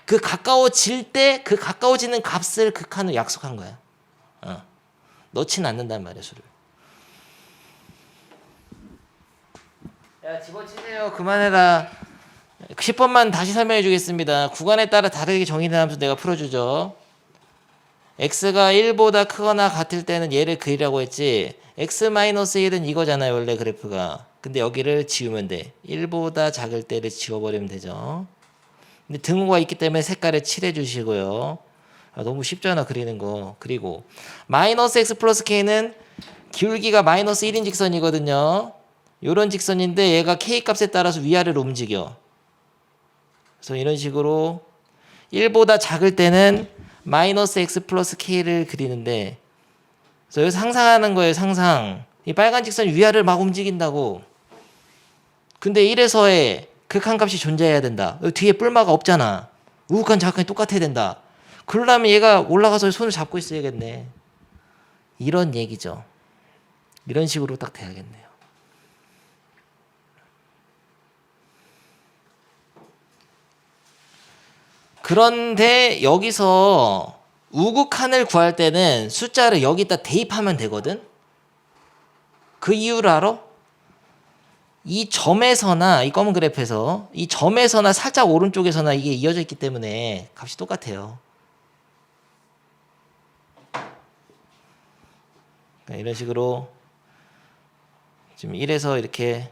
그 가까워질 때 그 가까워지는 값을 극한으로 약속한 거야. 넣지는 않는단 말이야, 수를. 야, 집어치세요. 그만해라. 10번만 다시 설명해 주겠습니다. 구간에 따라 다르게 정의된 함수 내가 풀어주죠. x가 1보다 크거나 같을 때는 얘를 그리라고 했지. x-1은 이거잖아요, 원래 그래프가. 근데 여기를 지우면 돼. 1보다 작을 때를 지워버리면 되죠. 근데 등호가 있기 때문에 색깔을 칠해 주시고요. 너무 쉽잖아, 그리는 거. 그리고 마이너스 x 플러스 k는 기울기가 마이너스 1인 직선이거든요. 요런 직선인데 얘가 k 값에 따라서 위아래로 움직여. 그래서 이런 식으로 1보다 작을 때는 마이너스 x 플러스 k를 그리는데, 그래서 여기서 상상하는 거예요, 상상. 이 빨간 직선이 위아래를 막 움직인다고. 근데 1에서의 극한값이 존재해야 된다. 여기 뒤에 뿔마가 없잖아. 우극한 좌극한이 똑같아야 된다. 그러려면 얘가 올라가서 손을 잡고 있어야겠네. 이런 얘기죠. 이런 식으로 딱 돼야겠네요. 그런데 여기서 우극한을 구할 때는 숫자를 여기다 대입하면 되거든. 그 이유를 알아? 이 점에서나 이 검은 그래프에서 이 점에서나 살짝 오른쪽에서나 이게 이어져 있기 때문에 값이 똑같아요. 그러니까 이런 식으로 지금 1에서 이렇게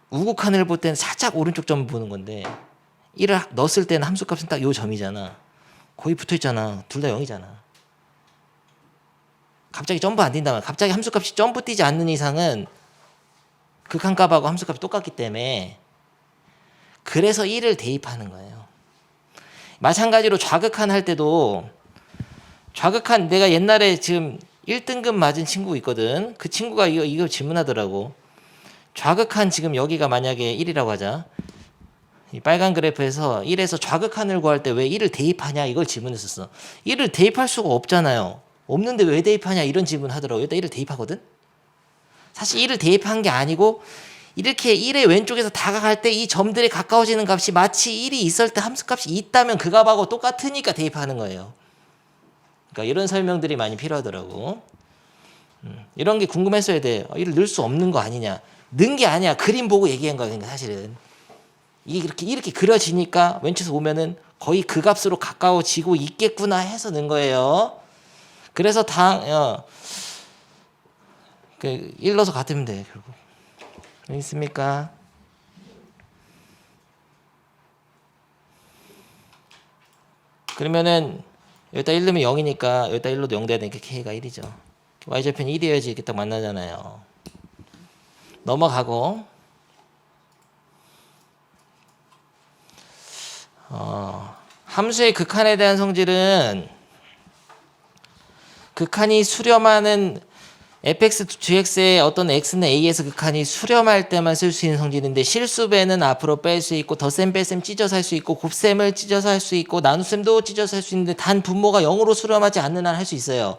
우극한을 볼 때는 살짝 오른쪽 점을 보는 건데 1을 넣었을 때는 함수값은 딱 요 점이잖아. 거의 붙어있잖아. 둘 다 0이잖아. 갑자기 점프 안 뛴다면, 갑자기 함수값이 점프 뛰지 않는 이상은 극한값하고 함수값이 똑같기 때문에, 그래서 1을 대입하는 거예요. 마찬가지로 좌극한 할 때도, 좌극한 내가 옛날에 지금 1등급 맞은 친구 있거든. 그 친구가 이거 질문하더라고. 좌극한 지금 여기가 만약에 1이라고 하자. 이 빨간 그래프에서 1에서 좌극한을 구할 때 왜 1을 대입하냐 이걸 질문했었어. 1을 대입할 수가 없잖아요. 없는데 왜 대입하냐 이런 질문 하더라고요. 일단 1을 대입하거든. 사실 1을 대입한 게 아니고 이렇게 1의 왼쪽에서 다가갈 때 이 점들이 가까워지는 값이 마치 1이 있을 때 함수값이 있다면 그 값하고 똑같으니까 대입하는 거예요. 그러니까 이런 설명들이 많이 필요하더라고. 이런 게 궁금했어야 돼. 1을 넣을 수 없는 거 아니냐. 넣은 게 아니야. 그림 보고 얘기한 거야. 그러니까 사실은. 이게 이렇게 그려지니까 왼쪽에서 보면은 거의 그 값으로 가까워지고 있겠구나 해서 넣은 거예요. 그래서 1 넣어서 같으면 돼, 결국. 여기 있습니까? 그러면은 여기다 1 넣으면 0이니까 여기다 1 넣어도 0 돼야 되니까 k가 1이죠. y절편이 1이어야지 이렇게 딱 만나잖아요. 넘어가고 함수의 극한에 대한 성질은 극한이 수렴하는 fx, gx의 어떤 x는 a에서 극한이 수렴할 때만 쓸 수 있는 성질인데, 실수배는 앞으로 뺄 수 있고 덧셈 뺄셈 찢어서 할 수 있고 곱셈을 찢어서 할 수 있고 나눗셈도 찢어서 할 수 있는데 단 분모가 0으로 수렴하지 않는 한 할 수 있어요.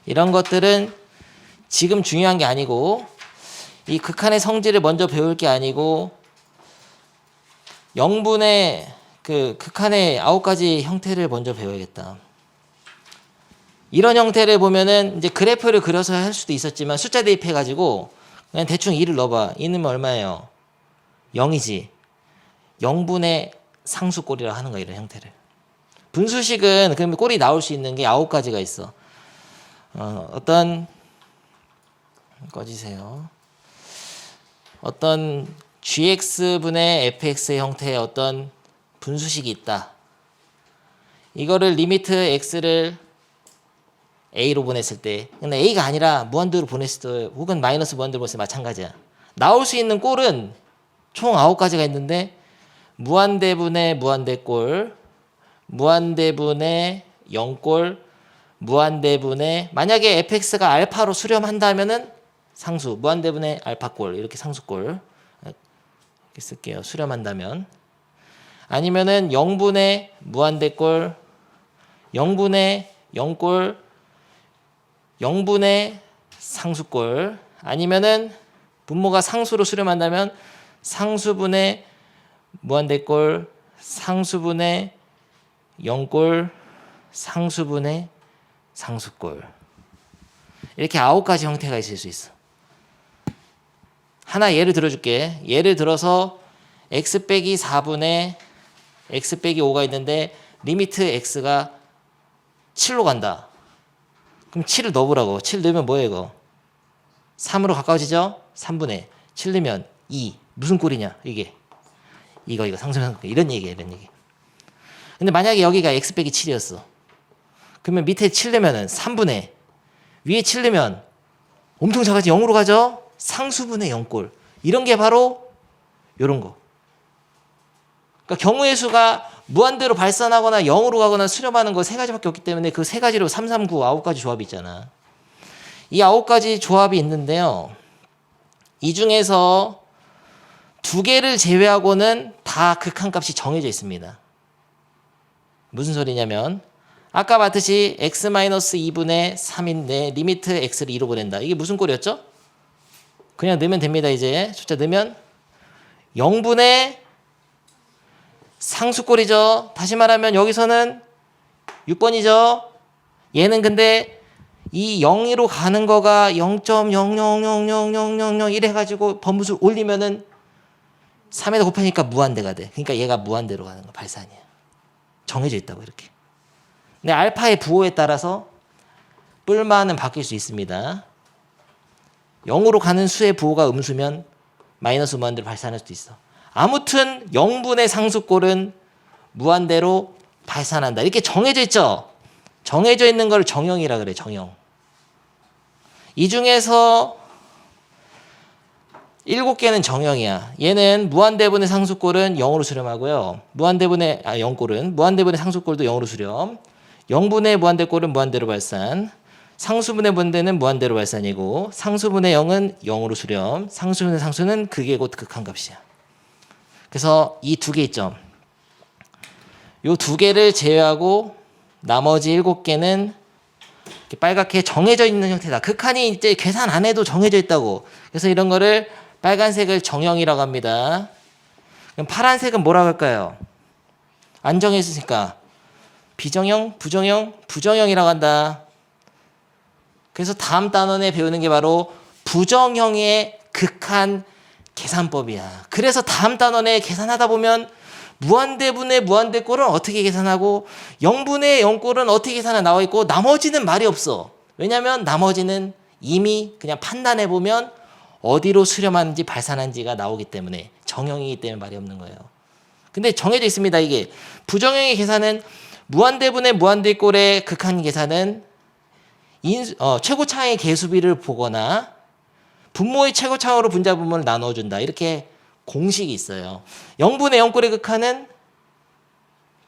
이런 것들은 지금 중요한 게 아니고, 이 극한의 성질을 먼저 배울 게 아니고 0분의 그 극한의 9가지 형태를 먼저 배워야겠다. 이런 형태를 보면은 이제 그래프를 그려서 할 수도 있었지만 숫자 대입해가지고 그냥 대충 2를 넣어봐. 2 넣으면 얼마예요? 0이지. 0분의 상수꼴이라 하는 거야, 이런 형태를. 분수식은 그러면 꼴이 나올 수 있는 게 9가지가 있어. 어떤 꺼지세요. 어떤 gx분의 fx의 형태의 어떤 분수식이 있다. 이거를 리미트 x를 a로 보냈을 때, 근데 a가 아니라 무한대로 보냈을 때 혹은 마이너스 무한대로 보냈을 때 마찬가지야. 나올 수 있는 꼴은 총 9가지가 있는데 무한대분의 무한대꼴, 무한대분의 0꼴, 무한대분의, 만약에 fx가 알파로 수렴한다면은 상수, 무한대분의 알파꼴, 이렇게 상수꼴. 이렇게 쓸게요. 수렴한다면. 아니면은 0분의 무한대꼴 0분의 0꼴 0분의 상수꼴 아니면은 분모가 상수로 수렴한다면 상수분의 무한대꼴 상수분의 0꼴 상수분의 상수꼴 이렇게 9가지 형태가 있을 수 있어. 하나 예를 들어줄게. 예를 들어서 x 빼기 4분의 x 빼기 5가 있는데 리미트 x가 7로 간다. 그럼 7을 넣어보라고. 7 넣으면 뭐예요 이거? 3으로 가까워지죠? 3분의 7 넣으면 2. 무슨 꼴이냐 이게. 이거 상수분의 이런 얘기야 이런 얘기. 근데 만약에 여기가 x 빼기 7이었어. 그러면 밑에 7 넣으면 3분의 위에 7 넣으면 엄청 작아지 0으로 가죠? 상수분의 0꼴. 이런 게 바로 이런 거. 그러니까 경우의 수가 무한대로 발산하거나 0으로 가거나 수렴하는 거 세 가지밖에 없기 때문에 그 세 가지로 3, 3, 9, 9가지 조합이 있잖아. 이 9가지 조합이 있는데요. 이 중에서 2개를 제외하고는 다 극한값이 정해져 있습니다. 무슨 소리냐면 아까 봤듯이 x-2분의 3인데 리미트 x를 2로 보낸다. 이게 무슨 꼴이었죠? 그냥 넣으면 됩니다. 이제 숫자 넣으면 0분의 상수꼴이죠. 다시 말하면 여기서는 6번이죠. 얘는 근데 이 0으로 가는 거가 0.000000 이래가지고 범위수를 올리면은 3에다 곱하니까 무한대가 돼. 그러니까 얘가 무한대로 가는 거 발산이야. 정해져 있다고 이렇게. 근데 알파의 부호에 따라서 뿔마는 바뀔 수 있습니다. 0으로 가는 수의 부호가 음수면 마이너스 무한대로 발산할 수도 있어. 아무튼 0분의 상수꼴은 무한대로 발산한다. 이렇게 정해져 있죠. 정해져 있는 걸 정형이라 그래. 정형. 이 중에서 7개는 정형이야. 얘는 무한대분의 상수꼴은 0으로 수렴하고요. 무한대분의 0꼴은 무한대분의 상수꼴도 0으로 수렴. 0분의 무한대꼴은 무한대로 발산. 상수분의 분대는 무한대로 발산이고 상수분의 0은 0으로 수렴. 상수분의 상수는 극의 곧 극한값이야. 그래서 이 2개 있죠. 이 2개를 제외하고 나머지 7개는 이렇게 빨갛게 정해져 있는 형태다. 극한이 이제 계산 안 해도 정해져 있다고. 그래서 이런 거를 빨간색을 정형이라고 합니다. 그럼 파란색은 뭐라고 할까요? 안 정해있으니까 비정형, 부정형, 부정형이라고 한다. 그래서 다음 단원에 배우는 게 바로 부정형의 극한 계산법이야. 그래서 다음 단원에 계산하다 보면 무한대분의 무한대꼴은 어떻게 계산하고 0분의 0꼴은 어떻게 계산하나 나와 있고 나머지는 말이 없어. 왜냐하면 나머지는 이미 그냥 판단해 보면 어디로 수렴하는지 발산한지가 나오기 때문에 정형이기 때문에 말이 없는 거예요. 근데 정해져 있습니다. 이게 부정형의 계산은 무한대분의 무한대꼴의 극한 계산은 최고차항의 개수비를 보거나 분모의 최고차항으로 분자분모를 나눠준다. 이렇게 공식이 있어요. 0분의 0꼴의 극한은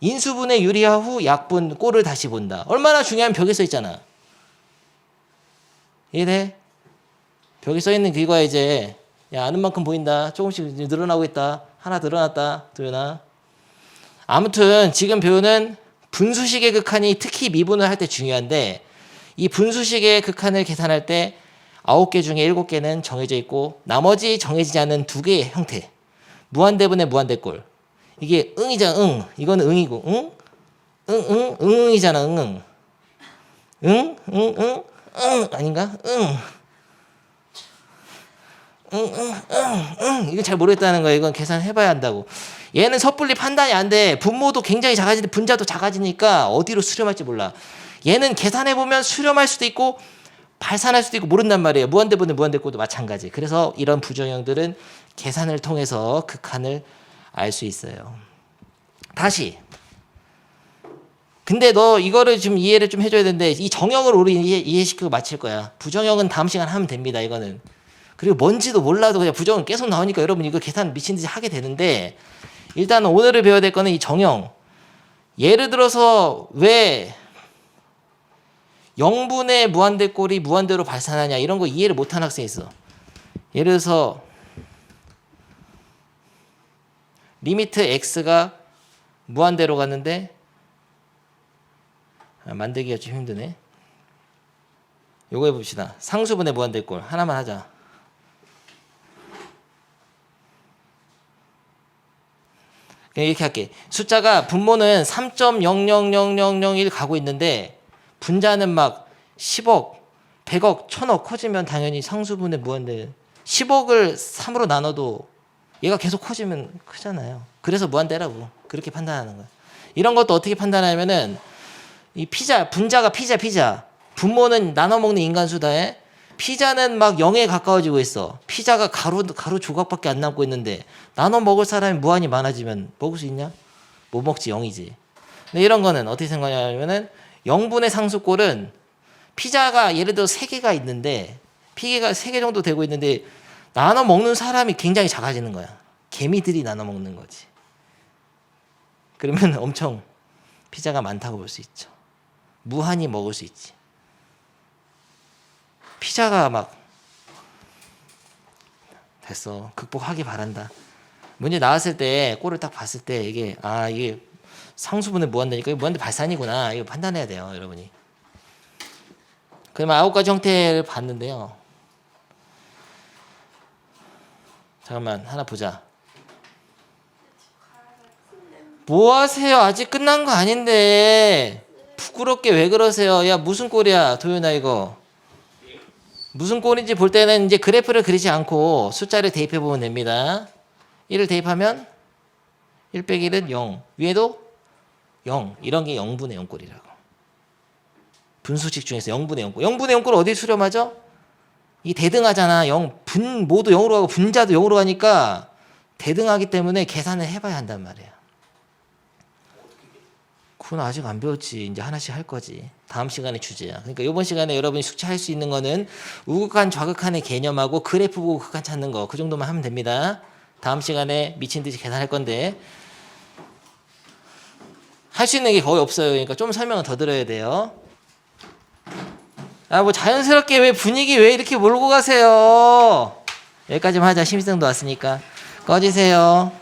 인수분의 유리화 후 약분 꼴을 다시 본다. 얼마나 중요한 벽에 써 있잖아. 이해돼? 벽에 써 있는 그거야 이제. 야, 아는 만큼 보인다. 조금씩 늘어나고 있다. 하나 늘어났다. 도연아. 아무튼 지금 배우는 분수식의 극한이 특히 미분을 할 때 중요한데 이 분수식의 극한을 계산할 때 9개 중에 7개는 정해져 있고 나머지 정해지지 않은 2개의 형태. 무한대분의 무한대꼴. 이게 응이잖아. 응. 이거는 응이고 응? 응이잖아. 응. 응? 아닌가? 이거 잘 모르겠다는 거야. 이건 계산해봐야 한다고. 얘는 섣불리 판단이 안 돼. 분모도 굉장히 작아지는데 분자도 작아지니까 어디로 수렴할지 몰라. 얘는 계산해보면 수렴할 수도 있고 발산할 수도 있고 모른단 말이에요. 무한대분의 무한대꼴도 마찬가지. 그래서 이런 부정형들은 계산을 통해서 극한을 알 수 있어요. 다시. 근데 너 이거를 좀 이해를 좀 해줘야 되는데 이 정형을 우리 이해시키고 마칠 거야. 부정형은 다음 시간 하면 됩니다. 이거는. 그리고 뭔지도 몰라도 그냥 부정은 계속 나오니까 여러분 이거 계산 미친 듯이 하게 되는데 일단 오늘을 배워야 될 거는 이 정형. 예를 들어서 왜 0분의 무한대꼴이 무한대로 발산하냐 이런 거 이해를 못하는 학생이 있어. 예를 들어서 리미트 x가 무한대로 갔는데 만들기가 좀 힘드네. 요거 해봅시다. 상수분의 무한대꼴 하나만 하자. 그냥 이렇게 할게. 숫자가 분모는 3.000001 가고 있는데 분자는 막 10억, 100억, 1000억 커지면 당연히 상수분의 무한대. 10억을 3으로 나눠도 얘가 계속 커지면 크잖아요. 그래서 무한대라고 그렇게 판단하는 거야. 이런 것도 어떻게 판단하냐면은 이 분자가 피자. 분모는 나눠 먹는 인간수다에 피자는 막 0에 가까워지고 있어. 피자가 가루 조각밖에 안 남고 있는데 나눠 먹을 사람이 무한히 많아지면 먹을 수 있냐? 못 먹지, 0이지. 근데 이런 거는 어떻게 생각하냐면은 0분의 상수꼴은 피자가 예를 들어 3개가 있는데 피개가 3개 정도 되고 있는데 나눠 먹는 사람이 굉장히 작아지는 거야. 개미들이 나눠 먹는 거지. 그러면 엄청 피자가 많다고 볼 수 있죠. 무한히 먹을 수 있지. 피자가 막 됐어. 극복하기 바란다. 문제 나왔을 때 꼴을 딱 봤을 때 이게 상수분의 무한대니까 이게 무한대 발산이구나. 이거 판단해야 돼요, 여러분이. 그러면 9가지 형태를 봤는데요. 잠깐만 하나 보자. 뭐 하세요? 아직 끝난 거 아닌데 부끄럽게 왜 그러세요? 야, 무슨 꼴이야, 도윤아 이거. 무슨 꼴인지 볼 때는 이제 그래프를 그리지 않고 숫자를 대입해 보면 됩니다. 1을 대입하면 1 빼기 1은 0. 위에도 0. 이런 게 0분의 0 꼴이라고. 분수식 중에서 0분의 0 꼴. 0분의 0 꼴 어디 수렴하죠? 이 대등하잖아. 모두 0으로 가고 분자도 0으로 가니까 대등하기 때문에 계산을 해봐야 한단 말이야. 그건 아직 안 배웠지. 이제 하나씩 할 거지. 다음 시간에 주제야. 그러니까 이번 시간에 여러분이 숙제할 수 있는 거는 우극한, 좌극한의 개념하고 그래프 보고 극한 찾는 거. 그 정도만 하면 됩니다. 다음 시간에 미친 듯이 계산할 건데 할 수 있는 게 거의 없어요. 그러니까 좀 설명을 더 들어야 돼요. 뭐 자연스럽게 왜 분위기 왜 이렇게 몰고 가세요? 여기까지만 하자. 심의생도 왔으니까 꺼지세요.